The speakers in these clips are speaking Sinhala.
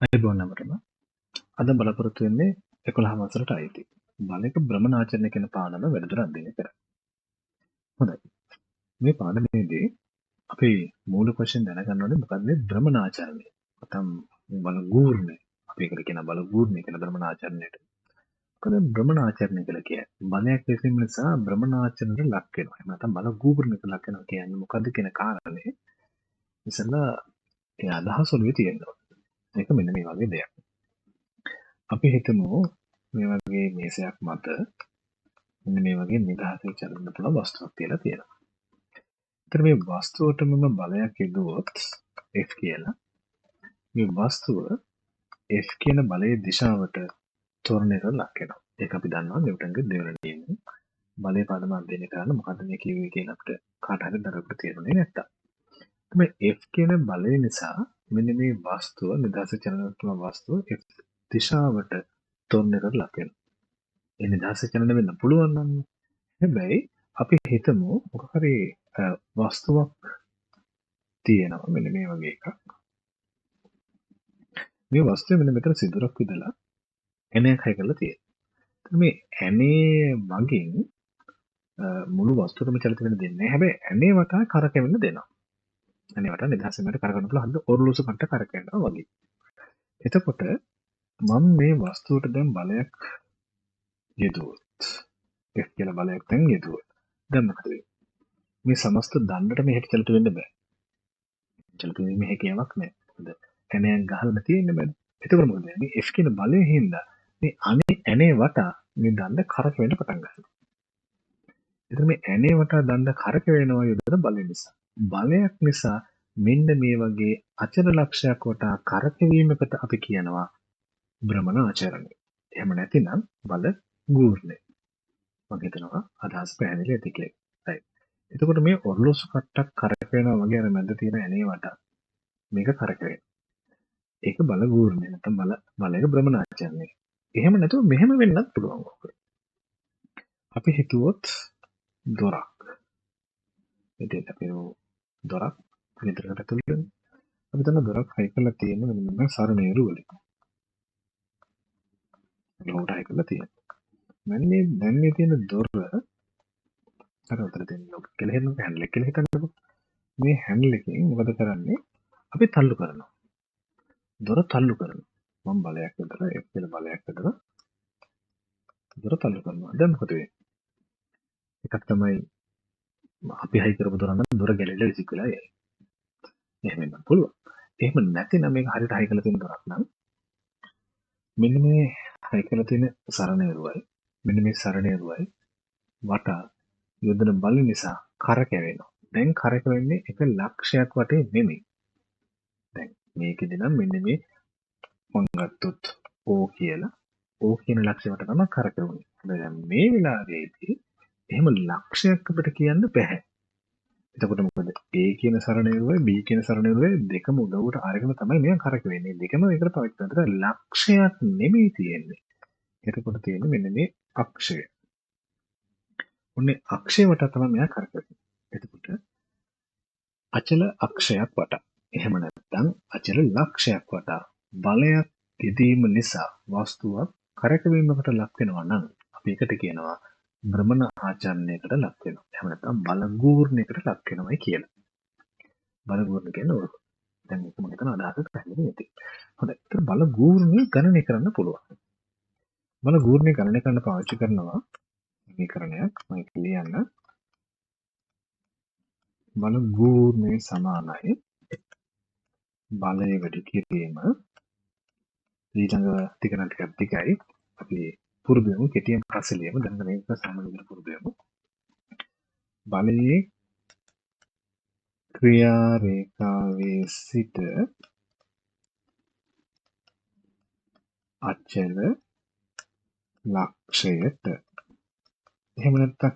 අයිබෝන් නමරම අද බලාපොරොත්තු වෙන්නේ 11 වසරට අයිති බලයක භ්‍රමණාචරණය කියන පාඩම වැඩිදුර අධ්‍යයනය කරන්න. හොඳයි. මේ පාඩමේදී අපි මූලික වශයෙන් දැනගන්න ඕනේ මොකක්ද මේ භ්‍රමණාචරණය. නැත්නම් බලගූර්ණය. අපි ඒකට කියන බලගූර්ණය කියන භ්‍රමණාචරණයට. මොකද භ්‍රමණාචරණය කියලා කියන්නේ බලයක් විසීම නිසා භ්‍රමණාචරණයට ලක් වෙනවා. එහෙම නැත්නම් බලගූර්ණයට ලක් වෙනවා කියන්නේ මොකද්ද කියන කාරණේ ඉතින්ලා ඒ අදහස ඔළුවේ තියෙනවා. ඒක මෙන්න මේ වගේ දෙයක්. අපි හිතමු මේ වගේ මේසයක් මත මෙන්න මේ වගේ නිදහසේ චලන්න පුළුවන් වස්තුවක් තියලා තියෙනවා. ඒතර මේ වස්තුවට මම බලයක් යොදුවොත් F කියලා මේ වස්තුව F කියන බලයේ දිශාවට ත්වරණය කරලා ලක් වෙනවා. ඒක අපි දන්නවා නිව්ටන්ගේ දෙවන නියමයෙන්. බලයේ පදම අධ්‍යයනය කරන්න මොකද්ද මේ කිව්වේ කියලා අපිට කාට හරි දරකට තේරුනේ නැත්තම්. මේ F කියන බලය නිසා මෙන්න මේ වස්තුව නිදහසේ චලන පුළුවන් වස්තුව F දිශාවට ත්වරණය කරලා ලක් වෙනවා. ඒ නිදහසේ චලන වෙන්න පුළුවන් නම් හැබැයි අපි හිතමු මොකක් හරි වස්තුවක් තියෙනවා මෙන්න මේ වගේ එකක්. මේ වස්තුව මෙන්න මෙතන සිදුරක් විදලා ඇණයක් හයි කරලා තියෙනවා. මේ ඇණේ මගින් මුළු වස්තුවටම චලිත වෙන්න දෙන්නේ නැහැ. හැබැයි ඇණේ වටා කරකැවෙන්න දෙනවා. ඇණේ වටා නිදහසෙන් කරකවන්න පුළුවන් හද ඔරලෝසු කට්ට කරකැවෙනවා වගේ. එතකොට මම මේ වස්තුවට දැන් බලයක් යෙදුවොත් F කියලා බලයක් දැන් යෙදුවොත් දැන් මොකද වෙන්නේ? මේ සමස්ත දණ්ඩට මෙහෙට චලිත වෙන්න බෑ. චලිත වීමේ හැකියාවක් නැහැ. මොකද ඇණයක් ගහලා තියෙන්නේ බෑ. එතකොට මොකද වෙන්නේ? F කියන බලයෙන් හින්දා මේ ඇණේ වටා මේ දණ්ඩ කරකවෙන්න පටන් ගන්නවා. එතකොට මේ ඇණේ වටා දණ්ඩ කරකවෙනවා යොදන බලය නිසා. බලයක් නිසා මෙන්න මේ වගේ අචල ලක්ෂයක් වටා කරකවීමකට අපි කියනවා භ්‍රමණාචරණය. එහෙම නැතිනම් බල ගූර්ණය. මම හිතනවා අදහස් පැහැදිලි ඇති කියලා. හරි. එතකොට මේ ඔරලෝසු කට්ටක් කරකවෙනවා වගේ අර මැද තියෙන ඇණේ වටා මේක කරකවෙනවා. ඒක බල ගූර්ණය නැත්නම් බලයක භ්‍රමණාචරණය. එහෙම නැතුව මෙහෙම වෙන්නත් පුළුවන්. අපි හිතුවොත් දොරක්. ඉතින් අපි දොරක් ගෙදරකට ඇතුළේ අපි දන්න දොරක් හයි කරලා තියෙන මෙන්න සරණේරු වලින්. ලෝඩ් හයි කරලා තියෙනවා. දැන් මේ තියෙන දොර අර උතර තියෙන ලෝඩ් කියලා හිතන්න හැන්ඩල් එක කියලා හිතන්නකෝ. මේ හැන්ඩල් එකෙන් මොකද කරන්නේ? අපි තල්ලු කරනවා. දොර තල්ලු කරනවා. මම බලයක් විතර F කියලා බලයක් විතර දොර තල්ලු කරනවා. දැන් මොකද වෙන්නේ? එකක් තමයි අපි හයි කරපු දොර නම් දොර ගැලවිලා විසික් වෙලා යයි. එහෙම වෙන්න පුළුවන්. එහෙම නැතිනම් මේක හරියට හයි කරලා තියෙන දොරක් නම් මෙන්න මේ හයි කරලා තියෙන සරණේරුවයි මෙන්න මේ සරණේරුවයි වටා යොදන බල නිසා කරකැවෙනවා. දැන් කරකැවෙන්නේ එක ලක්ෂයක් වටේ නෙමෙයි. දැන් මේකෙදි නම් මෙන්න මේ මම ගත්තොත් O කියලා O කියන ලක්ෂයට තමයි කරකැවෙන්නේ. දැන් මේ වෙලාවේදී එහෙම ලක්ෂයක් අපිට කියන්න බෑ. එතකොට මොකද A කියන සරණේරුවයි B කියන සරණේරුවයි දෙකම උදව්වට අරගෙන තමයි මෙයා කරකැවෙන්නේ. දෙකම එකට පාවිච්චි කරලා ලක්ෂයක් නෙමෙයි තියෙන්නේ. එතකොට තියෙන්නේ මෙන්න මේ අක්ෂය. ඔන්නේ අක්ෂය වටා තමයි මෙයා කරකැවෙන්නේ. එතකොට අචල අක්ෂයක් වටා. එහෙම නැත්නම් අචල ලක්ෂයක් වටා බලයක් යෙදීම නිසා වස්තුවක් කරකැවීමකට ලක් වෙනවා නම් අපි ඒකට කියනවා භ්‍රමණ ආචරණයකට ලක් වෙනවා. එහෙම නැත්නම් බලගූර්ණයකට ලක් වෙනවායි කියලා. බලගූර්ණ කියන්නේ ඕක. දැන් මේක මම හිතන අදහස පැහැදිලි නැති. හොඳයි. ඒතර බලගූර්ණය ගණනය කරන්න පුළුවන්. බලගූර්ණය ගණනය කරන්න පාවිච්චි කරනවා සමීකරණයක් මම කියන්න. බලගූර්ණය සමානයි බලය වැඩි කිරීම ඊළඟ ටික නම් ටිකක් ටිකයි අපි පුරුදු වෙමු කෙටියෙන් පස්සේ ලියමු දැන් මේක සාමාන්‍ය විදිහට පුරුදු වෙමු බලයේ ක්‍රියා රේඛාවේ සිට අචල ලක්ෂයට එහෙම නැත්නම්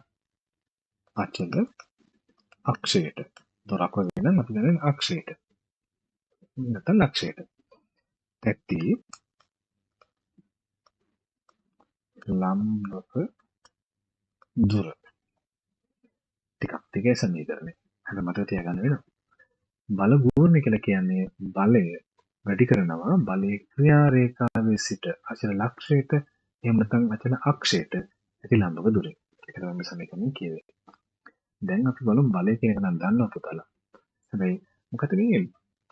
අචල අක්ෂයට දොරක් වගේ නම් අපි දන්නේ අක්ෂයට නැත්නම් ලක්ෂයට ඇති ලම්බක දුර ටිකක් ටිකේ සමීකරණය. හරි මතක තියාගන්න වෙනවා. බල ගූර්ණය කියලා කියන්නේ බලය වැඩි කරනවා බලයේ ක්‍රියා රේඛාවේ සිට අචල ලක්ෂයට එහෙම නැත්නම් අචල අක්ෂයට ඇති ලම්බක දුරේ. ඒක තමයි මේ සමීකරණය කියවේ. දැන් අපි බලමු බලය කියන එක නම් දන්නවා පුතාලා. හැබැයි මොකද මේ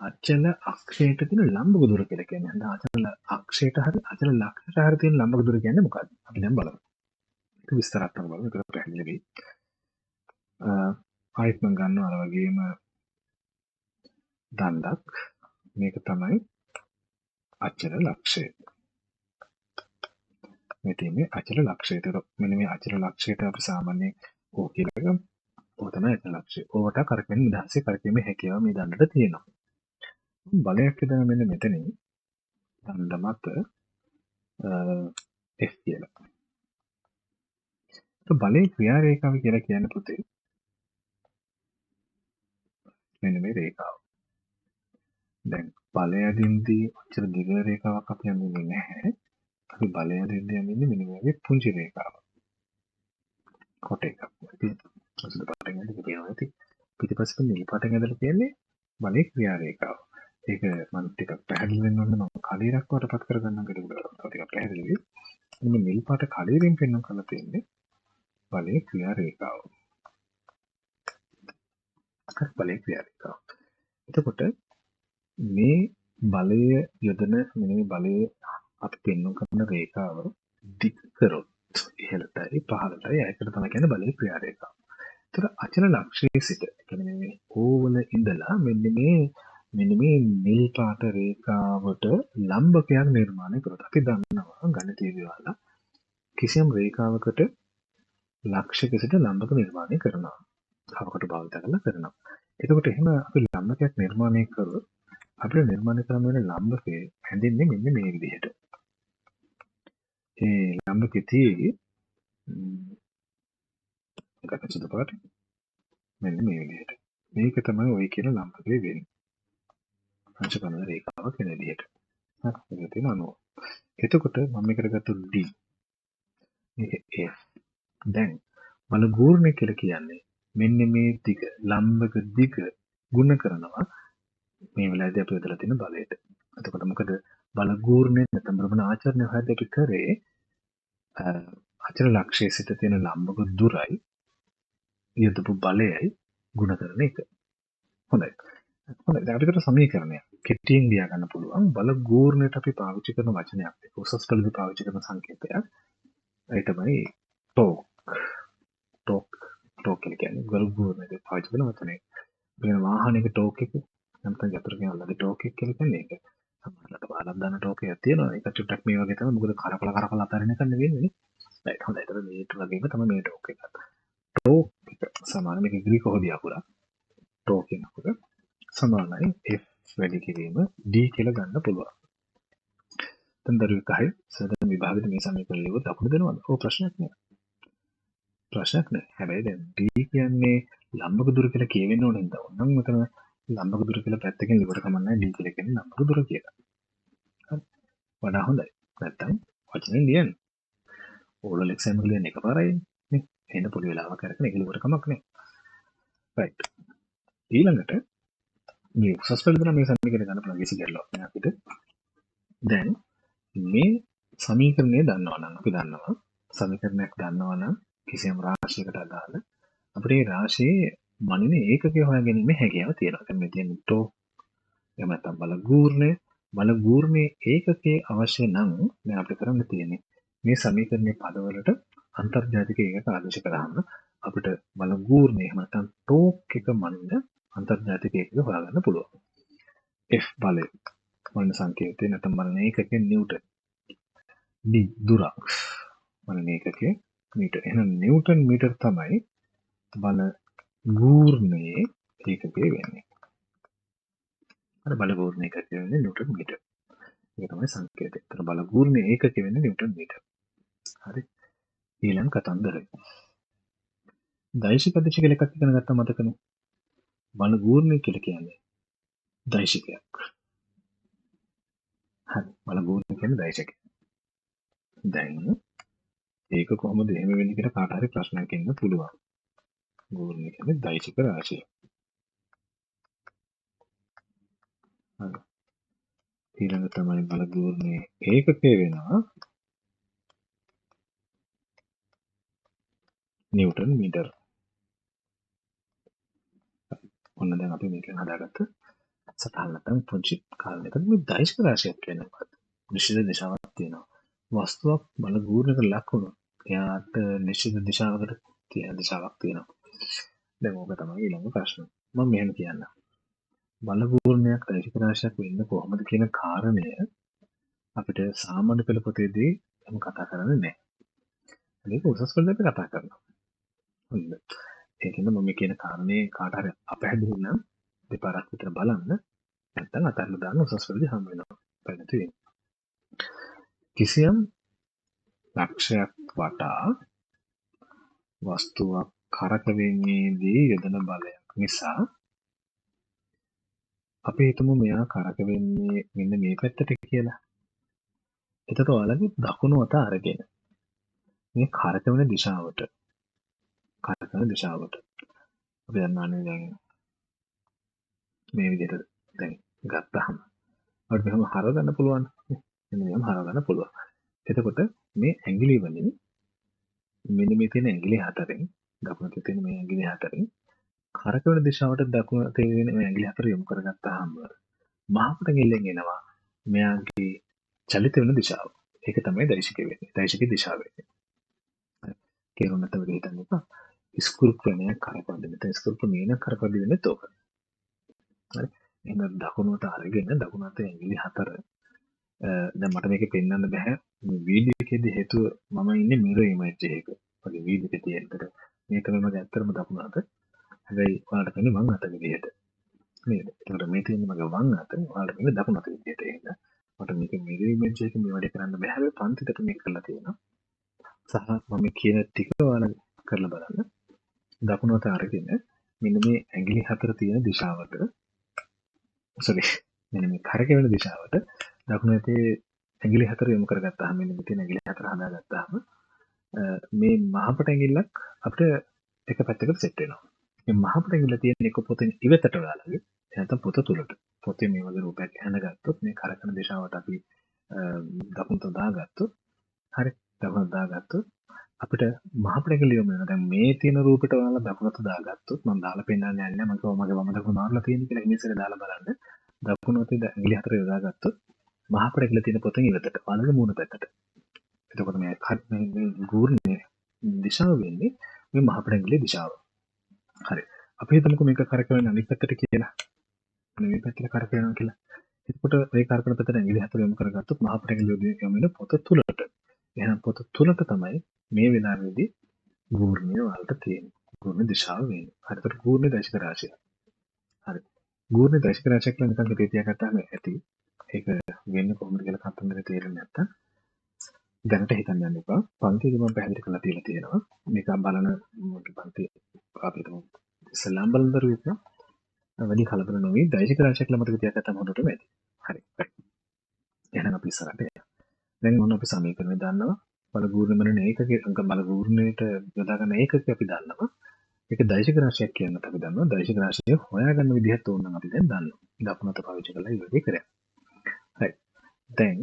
අචල අක්ෂයට තියෙන ලම්බක දුර කියලා කියන්නේ? හඳ අචල අක්ෂයට හරි අචල ලක්ෂයට හරි තියෙන ලම්බක දුර කියන්නේ මොකක්ද? අපි දැන් බලමු. ඒක විස්තරාත්මකව බලමු. ඒක පැහැදිලි වෙයි. ආයෙත් මම ගන්නවා අර වගේම දණ්ඩක්. මේක තමයි අචල ලක්ෂය. මේ තියෙන්නේ අචල ලක්ෂයට. මෙන්න මේ අචල ලක්ෂයට අපි සාමාන්‍යයෙන් ඕ කියලා ගමු. ඕක තමයි අචල ලක්ෂය. ඕවට කරකැවෙන නිදහසේ කරකැවීමේ හැකියාව මේ දණ්ඩට තියෙනවා. බලයක් යදන මෙන්න මෙතනින් දණ්ඩ මත F කියලා. તો බලයේ ක්‍රියා රේඛාව කියලා කියන්නේ පුතේ මෙන්න මේ රේඛාව. දැන් බලය අදින්දී අච්චර දිග රේඛාවක් අපි යන්නේ නැහැ. අපි බලය අදින්දී යන්නේ මෙන්න මේ වගේ පුංචි රේඛාවක්. කොට එකක්. ඉතින් අසල පාටෙන් ඇදලා තියෙනවා ඇති. පිටිපස්සෙ නිල් පාටෙන් ඇදලා තියෙන්නේ බලයේ ක්‍රියා රේඛාව. ඒක මම ටිකක් පැහැදිලි වෙන්න ඕන මම කලිරක් වටපත් කරගන්නම් කියලා ටිකක් පැහැදිලි වෙයි. මේ නිල් පාට කලිරින් පෙන්වන්න කරලා තියෙන්නේ බලයේ ක්‍රියා රේඛාව. බලයේ ක්‍රියා රේඛාව. එතකොට මේ බලය යොදන මේ බලය අපි පෙන්වන කරන රේඛාව දික් කරොත් ඉහළටයි පහළටයි ඒකට තමයි කියන්නේ බලයේ ක්‍රියා රේඛාව. ඒතර අචල ලක්ෂයේ සිට කියන්නේ මේ ඕවල ඉඳලා මෙන්න මේ නිල් පාට රේඛාවට ලම්බකයක් නිර්මාණය කරොත් අපි දන්නවා ගණිතය විවාලා කිසියම් රේඛාවකට ලක්ෂයක සිට ලම්බක නිර්මාණය කරනවා. කවකට භාවිත කරලා කරනවා. එතකොට එහෙම අපි ලම්බකයක් නිර්මාණය කරොත් අපිට නිර්මාණය කරන්න වෙන ලම්බකය හැඳින්වෙන්නේ මෙන්න මේ විදිහට. ඒ ලම්බකෙදී එකක් සුදු පාට මෙන්න මේ විදිහට. මේක තමයි ඔය කියන ලම්බකය වෙන්නේ. අංශකරන රේඛාවක් වෙන විදිහට. හරි ඒක තියෙනවා. එතකොට මම මේකට ගත්ත D මේක F. දැන් බල ගූර්ණය කියලා කියන්නේ මෙන්න මේ දිග ලම්බක දිග ගුණ කරනවා මේ වෙලාවේදී අපි යොදලා තියෙන බලයට. එතකොට මොකද බල ගූර්ණය නැත්නම් බ්‍රහ්මණ ආචරණය හොයද්දී අපි කරේ අචල ලක්ෂයේ සිට තියෙන ලම්බක දුරයි යොදපු බලයයි ගුණ කරන එක. හොඳයි. හොඳයි. දැන් අපිට සමීකරණයක් කෙටියෙන් ලියා ගන්න පුළුවන්. බල ගූර්ණයට අපි පාවිච්චි කරන වචනයක් ඒක උසස් පෙළදී පාවිච්චි කරන සංකේතයක්. ඒ තමයි ටෝක්. ටෝක් කියන්නේ බල ගූර්ණයට පාවිච්චි කරන වචනයක්. වෙන වාහනයක ටෝක් එක නැත්නම් යතුරු කියනවාද ටෝක් එක කියලා කියන්නේ ඒක. සමහරවිට බාලක් දාන ටෝක් එකක් තියෙනවා. ඒක චුට්ටක් මේ වගේ තමයි. මොකද කරකල අතරින් එක නෙවෙන්නේ නේ. right හොඳයි. ඒතර මේට වගේම තමයි මේ ටෝක් එක. ටෝක් එක සමාන මේක ග්‍රීක හොදිය අකුරක්. ටෝක් කියන අකුර සමානයි F වැඩි කිරීම D කියලා ගන්න පුළුවන්. දැන් දරුවෙක් අහයි සාධන විභාගෙට මේ සමීකරණ ලියුවොත් ලකුණු දෙනවද? ඔව් ප්‍රශ්නයක් නෑ. ප්‍රශ්නයක් නෑ. හැබැයි දැන් D කියන්නේ ලම්බක දුර කියලා කියවෙන්න ඕනේ නේද? ඕනනම් මෙතන ලම්බක දුර කියලා පැත්තකින් ලියවට කමන්නේ D කියලා කියන්නේ ලම්බක දුර කියලා. හරි. වඩා හොඳයි. නැත්තම් වචනේ ලියන්න. ඕවල් එක්සෑම් එක ලියන්න එකපාරයි නේ. එන්න පොඩි වෙලාවක් අරගෙන ඒක ලියවට කමක් නෑ. right. ඊළඟට මේ උසස් පෙළට මේ සමීකරණය ගන්න පුළුවන් විසි කරලා අපිට දැන් මේ සමීකරණය දන්නවා නම් අපි දන්නවා සමීකරණයක් දන්නවා නම් කිසියම් රාශියකට අදාළ අපිට ඒ රාශියේ මනින ඒකකය හොයාගැනීමේ හැකියාව තියෙනවා. දැන් මේ තියෙන ටෝ එහෙම නැත්නම් බල ගූර්ණයේ ඒකකයේ අවශ්‍ය නම් දැන් අපිට කරන්න තියෙන්නේ මේ සමීකරණයේ පදවලට අන්තර්ජාතික ඒකක ආදේශ කරාම අපිට බල ගූර්ණය එහෙම නැත්නම් ටෝක් එක මනින අන්තර්ජාතික ඒකක හොයාගන්න පුළුවන්. F බලය මනින සංකේතය නැත්නම් මනින ඒකකය නිව්ටන්. D දුරක් මනින ඒකකය මීටර. එහෙනම් නිව්ටන් මීටර තමයි බල ගූර්ණයේ ඒකකය වෙන්නේ. අර බල ගූර්ණයේ ඒකකය වෙන්නේ නිව්ටන් මීටර. ඒක තමයි සංකේතය. ඒතර බල ගූර්ණයේ ඒකකය වෙන්නේ නිව්ටන් මීටර. හරි. ඊළඟ කතන්දරය. දෛශික අධිශ කියලා එකක් ඉගෙන ගත්තා මතකනේ. බල ගූර්ණය කියලා කියන්නේ දෛශිකයක්. හරි. බල ගූර්ණය කියන්නේ දෛශිකයක්. දැන් ඒක කොහොමද එහෙම වෙන්නේ කියලා කාට හරි ප්‍රශ්නයක් එන්න පුළුවන්. ගූර්ණය කියන්නේ දෛශික රාශිය. හරි. ඊළඟ තමයි බල ගූර්ණයේ ඒකකය වෙනවා නිව්ටන් මීටර්. ඔන්න දැන් අපි මේකෙන් හදාගත්ත සටහන් නැත්නම් පුංචි කාරණයකට මේ දෛශික රාශියක් කියන්නේ මොකක්ද? නිශ්චිත දිශාවක් තියෙනවා. වස්තුවක් බල ගූර්ණයකට ලක් වුණොත් එයාට නිශ්චිත දිශාවකට දිශාවක් තියෙනවා. දැන් ඕක තමයි ඊළඟ ප්‍රශ්න. මම මෙහෙම කියන්නම්. බල ගූර්ණයක් දෛශික රාශියක් වෙන්න කොහොමද කියන කාරණය අපිට සාමාන්‍ය පෙළ පොතේදී එහෙම කතා කරන්නේ නැහැ. මේක උසස් පෙළදී අපි කතා කරනවා. හරිද? ඒකෙන්ද මම මේ කියන කාරණේ කාට හරි අපහැදිලි නම් දෙපාරක් විතර බලන්න. නැත්නම් අතල්ලා දාන්න උසස් පෙළදී හම් වෙනවා. පැහැදිලි වෙනවා. කිසියම් ලක්ෂයක් වටා වස්තුවක් කරකවීමේදී යොදන බලයක් නිසා අපි හිතමු මෙයා කරකවෙන්නේ මෙන්න මේ පැත්තට කියලා. එතකොට ඔයාලගේ දකුණු අත අරගෙන මේ කරකවන දිශාවට අපි දන්නවනේ දැන් මේ විදිහට දැන් ගත්තාම අපිට මෙහෙම හරව ගන්න පුළුවන්. මෙහෙම හරව ගන්න පුළුවන්. එතකොට මේ ඇඟිලි වලින් මෙන්න මේ තියෙන ඇඟිලි හතරෙන් දකුණට තියෙන මේ ඇඟිලි හතරෙන් කරකවන දිශාවට දකුණු තියෙන මේ ඇඟිලි හතර යොමු කරගත්තාම මහපට ගෙල්ලෙන් එනවා මෙයාගේ චලිත වෙන දිශාව. ඒක තමයි දෛශික වෙන්නේ. දෛශික දිශාව වෙන්නේ. තේරුම් නැත්නම් හිතන්න එපා. ස්කෘප් ක්‍රමයක් කරකවන්න මෙතන ස්කෘප් මීනක් කරකවන්න වෙන්නේ තෝක. හරි. එහෙනම් දකුණු අත අරගෙන දකුණු අතේ ඇඟිලි හතර දැන් මට මේක පෙන්වන්න බෑ මේ වීඩියෝ එකේදී හේතුව මම ඉන්නේ මිරර් ඉමේජ් එකක. ඔගේ වීඩියෝ එකේ තියෙනතර මේක තමයි මගේ ඇත්තටම දකුණු අත. හැබැයි ඔයාලට පෙන්නේ වම් අත විදිහට. නේද? ඒකට මේ තියෙන්නේ මගේ වම් අත. ඔයාලට පෙන්නේ දකුණු අත විදිහට. එහෙනම් මට මේක මිරර් ඉමේජ් එකකින් මේ වැඩේ කරන්න බෑ. හැබැයි පන්තිකට මේක කරලා තියෙනවා. සහ මම කියන ටික ඔයාලා කරලා බලන්න. දකුණු අත අරගෙන මෙන්න මේ ඇඟිලි හතර තියෙන දිශාවට මෙන්න මේ කරකවන දිශාවට දකුණු අතේ ඇඟිලි හතර යොමු කරගත්තාම මෙන්න මෙතන ඇඟිලි හතර හදාගත්තාම මේ මහපට ඇඟිල්ලක් අපිට එක පැත්තකට සෙට් වෙනවා. මේ මහපට ඇඟිල්ල තියෙන එක පොතේ ඉවතට ගාලාගේ නැත්නම් පොත තුලට. පොතේ මේ වගේ රූපයක් ඇඳගත්තොත් මේ කරකවන දිශාවට අපි දකුණට දාගත්තොත් හරි දකුණට දාගත්තොත් අපිට මහපට ඇඟිල්ල යොමු වෙනවා. දැන් මේ තියෙන රූපෙට ඔයාලා දකුණට දාගත්තොත් මම දාලා පෙන්නන්න යන්නේ මම මගේ වම දකුණ මාරලා තියෙන කියලා ඉමේජ් දාලා බලන්න. දකුණු අතේ ඇඟිලි හතර යොදාගත්තොත් මහපට ඇඟිල්ල තියෙන පොතෙන් ඉවතට ඔයාලගේ මූණ පැත්තට. එතකොට මේ ගූර්ණයේ දිශාව වෙන්නේ මේ මහපට ඇඟිල්ලේ දිශාව. හරි. අපි හිතමුකෝ මේක කරකවන අනිත් පැත්තට කියලා. මේ පැත්තට කරකවනවා කියලා. එතකොට මේ කරකවන පැත්තට ඇඟිලි හතර යොමු කරගත්තොත් මහපට ඇඟිල්ල යොමු වෙන පොත තුලට. එහෙනම් පොත තුලට තමයි මේ වෙලාවේදී ගූර්ණය වලට තියෙන්නේ. ගූර්ණ දිශාව වෙන්නේ. හරි. ඒකට ගූර්ණ දෛශික රාශිය. හරි. ගූර්ණ දෛශික රාශියක් කියලා නිකන් හිතේ තියාගත්තාම ඇති. ඒක වෙන්නේ කොහොමද කියලා කතන්දරේ තේරෙන්නේ නැත්තම් දැනට හිතන්න යන්න එපා. පන්තියේදී මම පැහැදිලි කරලා තියලා තියෙනවා. මේක බලන පන්ති අපිට ඉස්ලාම් බලන දරුවෙක් නම් වැඩි කලබල නොවි දෛශික රාශියක් ළමතක තියාගත්තාම හොඳටම ඇති. හරි. එහෙනම් අපි ඉස්සරහට යමු. දැන් මොන අපි සමීකරණය දන්නවා. බලගූර්ණ මන ඒකකයේ අංක බලගූර්ණයට යොදා ගන්න ඒකකය අපි දන්නවා. ඒක දෛශික රාශියක් කියන්නත් අපි දන්නවා. දෛශික රාශිය හොයාගන්න විදිහත් ඕනනම් අපි දැන් දන්නවා. දකුණත පාවිච්චි කරලා ඉවරේ කරා. හරි. දැන්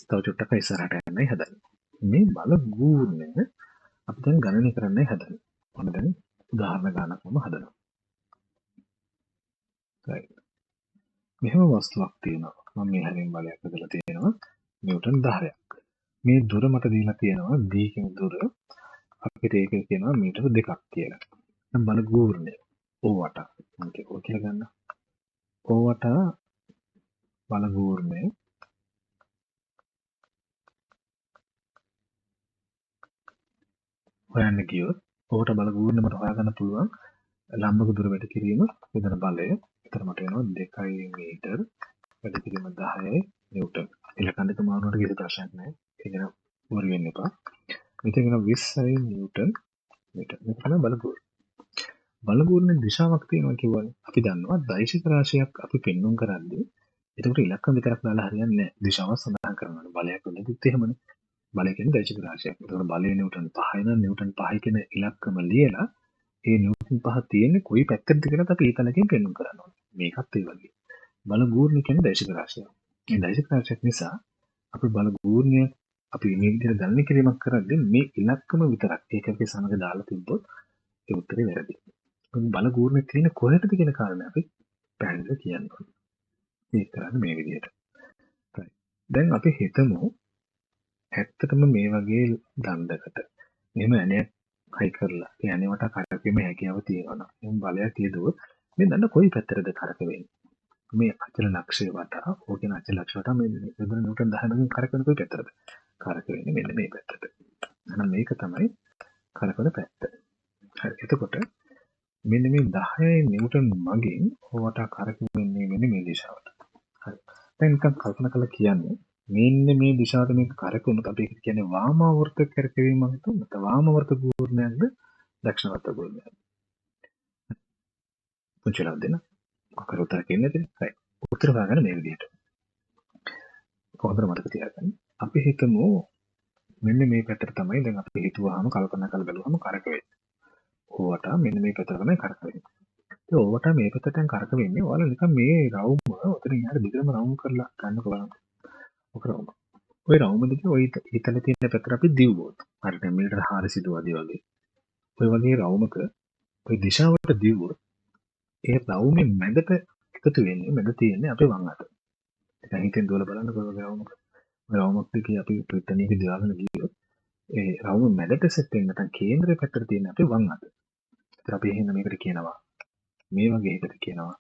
තව චුට්ටක් ඉස්සරහට යන්නයි හදන්නේ. මේ බල ගූර්ණය අපි දැන් ගණනය කරන්නයි හදන්නේ. ඔන්න දැන් උදාහරණ ගන්නක් මම හදනවා. right. මෙහෙම වස්තුවක් තියෙනවා. මම මේ හැරෙන් බලයක් හදලා තියෙනවා. නිව්ටන් 10ක්. මේ දුර මට දීලා තියෙනවා d කියන දුර. අපිට ඒක කියනවා මීටර 2ක් කියලා. දැන් බල ගූර්ණය ඕවට මම කියලා ගන්න. ඕවට බල ගූර්ණය හොයන්න ගියොත් ඔහුට බල ගූර්ණය මට හොයාගන්න පුළුවන් ලම්බක දුර වැඩි කිරීම යොදන බලය. ඒතර මට එනවා 2 මීටර වැඩි කිරීම 10යි නිව්ටන්. ඉලක්කන්ට මාරුනට කිසි ප්‍රශ්නයක් නැහැ. ඒක නම් වරි වෙන්න එපා. මෙතන එනවා 20යි නිව්ටන් මීටර. මේක තමයි බල ගූර්ණය. බල ගූර්ණයේ දිශාවක් තියෙනවා කියවනේ. අපි දන්නවා දෛශික රාශියක් අපි පෙන්වුම් කරද්දී ඒකට ඉලක්කම් විතරක් දාලා හරියන්නේ නැහැ. දිශාව සඳහන් කරනවා. බලයක් වෙන්නත් එහෙමනේ. බලය කියන්නේ දෛශික රාශියක්. ඒතකොට බලය නිව්ටන් 5යි නම් නිව්ටන් 5 කියන ඉලක්කම ලියලා ඒ නිව්ටන් 5 තියෙන්නේ කොයි පැත්තටද කියලා අපි ඊතලකින් පෙන්වන්න කරනවා. මේකත් ඒ වගේ. බල ගූර්ණ කියන්නේ දෛශික රාශියක්. මේ දෛසික රාශියක් නිසා අපි බල ගූර්ණය අපි මේ විදිහට ගණනය කිරීමක් කරද්දී මේ ඉලක්කම විතරක් ඒකකේ සමග දාලා තිබ්බොත් ඒ උත්තරේ වැරදි. බල ගූර්ණය තියෙන කොහෙටද කියන කාරණේ අපි පැහැදිලිව කියන්න ඕනේ. ඒක කරන්නේ මේ විදිහට. right. දැන් අපි හිතමු ඇත්තටම මේ වගේ දණ්ඩකට මෙහෙම ඇණයක් හයි කරලා ඒ ඇණයට කරකැවීමේ හැකියාව තියෙනවා නම් එම් බලයක් තියදුවොත් මේ දණ්ඩ කොයි පැත්තටද කරකැවෙන්නේ? මේ අචල ලක්ෂය වටා ඕකෙන අචල ලක්ෂය වටා මේ නිව්ටන් 10 කරකැවෙන කොයි පැත්තටද? කරකැවෙන්නේ මෙන්න මේ පැත්තට. එහෙනම් මේක තමයි කරකැවෙන පැත්ත. හරි. එතකොට මෙන්න මේ 10 නිව්ටන් මගින් ඕවට කරකැවෙන්නේ මෙන්න මේ දිශාවට. හරි. දැන් නිකන් කල්පනා කරලා කියන්නේ මෙන්න මේ දිශාවට මේක කරකවුනොත් අපි ඒක කියන්නේ වාමාවර්ත කරකැවීමක් තුනත වාමාවර්ත ගූර්ණයක්ද දක්ෂිණාවර්ත ගූර්ණයක්ද? පුංචිලා දෙන්න. මොකද උත්තර කියන්නේ නැතිනේ. හරි. උත්තර හොයාගන්න මේ විදිහට. කොහොමද මතක තියාගන්නේ? අපි හිතමු මෙන්න මේ පැත්තට තමයි දැන් අපි හිතුවාම කල්පනා කරලා බලුවම කරකවෙන්නේ. ඕවට මෙන්න මේ පැත්තට තමයි කරකවෙන්නේ. ඒ ඕවට මේ පැත්තෙන් කරකවෙන්නේ ඔයාලා නිකන් මේ රවුම උතන ඉහළ දිගටම රවුම් කරලා ගන්නකො බලන්න. ඔක රවුම. ওই රවුම දිගේ ওই ඉතල තියෙන පැත්තට අපි දිව්වොත්. හරියට මීටර 400 වගේ. ඔය වගේ රවුමක ওই දිශාවට දිව්වොත් ඒ රවුමේ මැදට එකතු වෙන්නේ මැද තියෙන්නේ අපේ වම් අත. දැන් හිතෙන් දුවලා බලන්න කොහොමද රවුමක. ඔය රවුමක් දිගේ අපි පිටණියක දිවාගෙන ගියොත් ඒ රවුම මැදට සෙට් වෙන්න නැත්නම් කේන්දරේ පැත්තට තියෙන අපේ වම් අත. ඒත් අපි එහෙනම් මේකට කියනවා මේ වගේ එකට කියනවා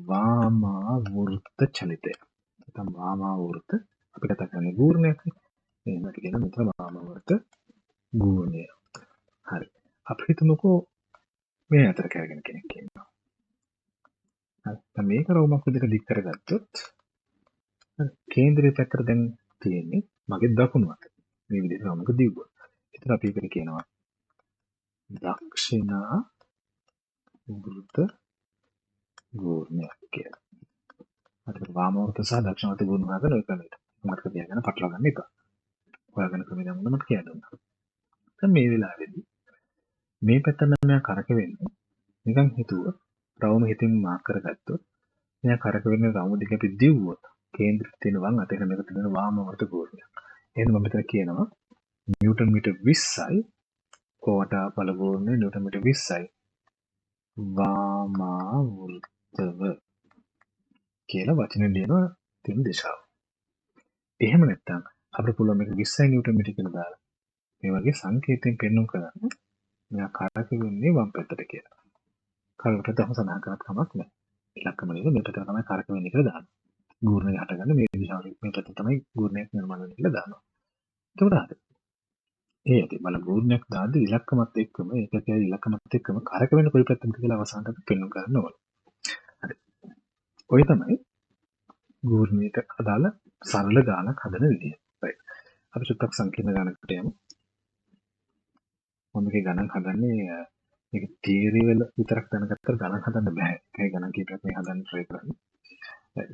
වාමා වෘත්ත චලිතය. නැත්නම් වාමා වෘත්ත අපි කතා කරන්නේ ගූර්ණයක්. එහෙමද කියන මෙතන වාමා වෘත්ත ගූර්ණය. හරි. අපි හිතමුකෝ මේ අතර කරගෙන කෙනෙක් ඉන්නවා. හරි. දැන් මේක රවුමක් විදිහට දික් කරගත්තොත් කේන්දරේ පැත්තට දැන් තියෙන්නේ මගේ දකුණු අත. මේ විදිහට රවුමක දිව්වොත්. ඒතර අපි ඒකට කියනවා දක්ෂිනා වෘත්ත ගූර්ණයක් කියලා. හරි. වාම වෘත්ත සහ දක්ෂිණ වෘත්ත ගූර්ණ හදන ඔය ක්‍රමයට. මතක තියාගන්න පටලවා ගන්න එපා. හොයාගන්න ක්‍රමය නම් මම කියලා දුන්නා. දැන් මේ වෙලාවේදී මේ පැත්ත නම් මෙයා කරකවෙන්නේ නිකන් හිතුවොත් රවුම හිතින් මාක් කරගත්තොත් මෙයා කරකවෙන්නේ රවුම දිගේ අපි දිව්වොත් කේන්ද්‍රෙට තියෙන වම් අතේ මේක තියෙන වාම වෘත්ත ගෝලයක්. එහෙනම් මම මෙතන කියනවා නිව්ටන් මීටර් 20යි කොවට බලගෝන්නේ නිව්ටන් මීටර් 20යි වාමා වෘත්තව කියලා වචනේ ලියනවා තියෙන දිශාව. එහෙම නැත්නම් අපිට පුළුවන් මේක 20යි නිව්ටන් මීටර් කියලා දාලා මේ වගේ සංකේතයෙන් පෙන්වන්න කරන්න මෙයා කරකවෙන්නේ වම් පැත්තට කියලා. කරකට තම සඳහන් කරත් කමක් නැහැ. ඉලක්කම නේද මේ පැත්තට තමයි කරකවෙන්නේ කියලා දානවා. ගූර්ණය හටගන්න මේ දිශාවට මේ පැත්තට තමයි ගූර්ණයක් නිර්මාණය වෙන්නේ කියලා දානවා. එතකොට හරි. ඒ ඇති බල ගූර්ණයක් දාද්දි ඉලක්කමත් එක්කම ඒක කියන්නේ ඉලක්කමත් එක්කම කරකවෙන කොයි පැත්තටද කියලා අවසානට අපි පෙන්වන්න කරන්න ඕනේ. හරි. ඔය තමයි ගූර්ණයට අදාළ සරල ගානක් හදන විදිය. right. අපි චුට්ටක් සංකීර්ණ ගානකට යමු. මම මේකේ ගණන් හදන්නේ මේක තියරි වල විතරක් දැනගත්තට ගණන් හදන්න බෑ. ඒකයි ගණන් කීපයක් මේ හදන්න try කරන්නේ.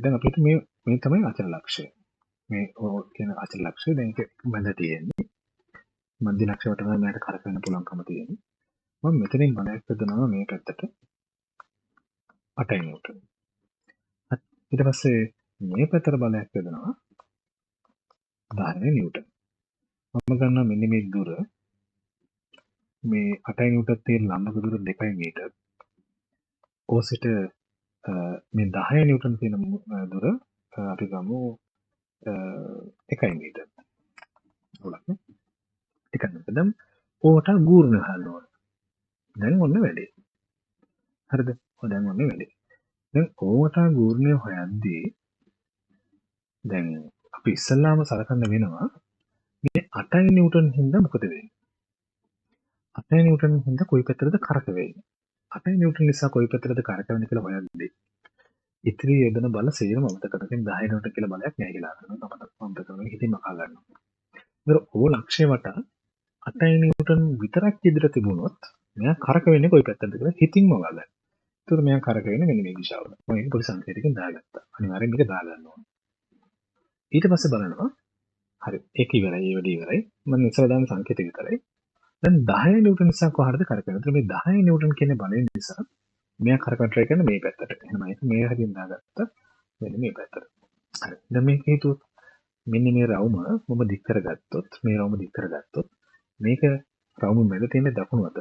දැන් අපිට මේ තමයි අචල ලක්ෂය. මේ කියන අචල ලක්ෂය දැන් ඒක මැද තියෙන්නේ. මධ්‍ය ලක්ෂය වලට තමයි මට කරකවන්න පුළුවන්කම තියෙන්නේ. මම මෙතනින් බලයක් හදනවා මේ පැත්තට 8 නිව්ටන්. ඊට පස්සේ මේ පැත්තට බලයක් හදනවා 10 නිව්ටන්. මම ගන්නවා මෙන්න මේ දුර මේ 8 නිව්ටන් තියෙන ලම්බක දුර 2 මීටර. ඕසිට මේ 10 නිව්ටන් තියෙන දුර අපි ගමු 1 මීටර. හොලක් නේ. එකක් දැන් ඕවට ගූර්ණ ගන්න ඕන. දැන් ඔන්න වැඩේ. හරිද? ඔය දැන් ඔන්න වැඩේ. දැන් ඕවට ගූර්ණය හොයද්දී දැන් අපි ඉස්සල්ලාම සලකන්න වෙනවා මේ 8 නිව්ටන් හින්දා මොකද වෙන්නේ? 8 නිව්ටන් හින්දා කොයි පැත්තටද කරකවෙන්නේ? 8 නිව්ටන් නිසා කොයි පැත්තටද කරකවෙන්නේ කියලා හොයද්දී ඉතිරි යොදන බල 100ම අමතක කරගෙන 10 නිව්ටන් කියලා බලයක් නැහැ කියලා කරනවා. අමතක කරගෙන හිතින් මකා ගන්නවා. ඒතර ඕ ලක්ෂ්‍ය වට 8 නිව්ටන් විතරක් ඉදිරියට තිබුණොත් මෙයා කරකවෙන්නේ කොයි පැත්තටද කියලා හිතින්ම බලන්න. ඒතර මෙයා කරකවෙන්නේ මෙන්න මේ දිශාවට. මම ඒක පොඩි සංකේතයකින් දාගත්තා. අනිවාර්යෙන් මේක දාගන්න ඕන. ඊට පස්සේ බලනවා හරි ඒක ඉවරයි ඒ වැඩේ ඉවරයි. මම ඉස්සර දාන සංකේතය විතරයි. දැන් 10 නිව්ටන් නිසා කොහරද කරකවෙන්නේ? ඒතර මේ 10 නිව්ටන් කියන බලය නිසා මෙයා කරකවන්න try කරන මේ පැත්තට. එහෙනම් ඒක මේ හැදින් දාගත්තා. මෙන්න මේ පැත්තට. හරි. දැන් මේක හිතුවොත් මෙන්න මේ රවුම මම දික් කරගත්තොත් මේ රවුම දික් කරගත්තොත් මේක රවුම මැද තියෙන දකුණු අත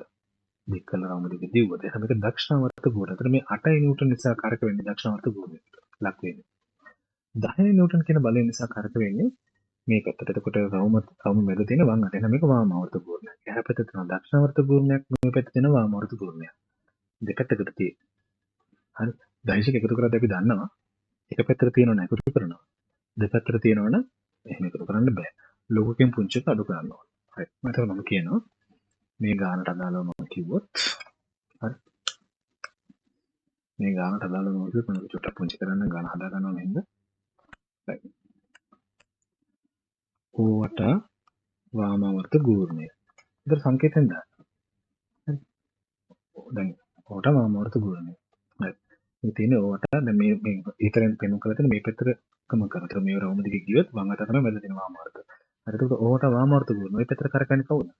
දික් කළ රවුම දිග දිව්වද එහෙනම් මේක දක්ෂිණාවර්ත ගෝලය. එතන මේ 8 නිව්ටන් නිසා කාරක වෙන්නේ දක්ෂිණාවර්ත ගෝලයට ලක් වෙන්නේ. 10 නිව්ටන් කියන බලය නිසා කාරක වෙන්නේ මේ පැත්තට. එතකොට රවුම මැද තියෙන වම් අත. එහෙනම් මේක වාමාවර්ත ගෝලයක්. එහා පැත්තේ තියෙන දක්ෂිණාවර්ත ගෝලයක්, මේ පැත්තේ තියෙන වාමාවර්ත ගෝලයක්. දෙපැත්තකට තියෙන. හරි. දෛශික එකතු කරද්දී අපි දන්නවා එක පැත්තට තියෙනවනේ එකතු කරනවා. දෙපැත්තට තියෙනවනේ එහෙම එකතු කරන්න බෑ. ලොකුකින් පුංචිට අඩු කරන්න ඕන. හරි. මම මම කියනවා මේ ගානට අදාළව මම කිව්වොත් හරි. මේ ගානට අදාළව මම කිව්වොත් මම චුට්ටක් පුංචි කරන්න ගාන හදා ගන්නවා නේද? හරි. ඕවට වාමාවර්ත ගූර්ණය. ඒතර සංකේතෙන් දාන්න. හරි. දැන් ඕවට වාමාවර්ත ගූර්ණය. හරි. මේ තියෙන්නේ ඕවට දැන් මේ ඊතරෙන් පෙන්වන්න කරලා තියෙන මේ පැත්තට ගමන් කරනවා. මේ රවුම දිගේ ගියොත් වම් අත තමයි මැද තියෙන වාමාවර්ත. හරි. ඒකට ඕවට වාමාවර්ත ගූර්ණය. මේ පැත්තට කරකන්නේ කවුද?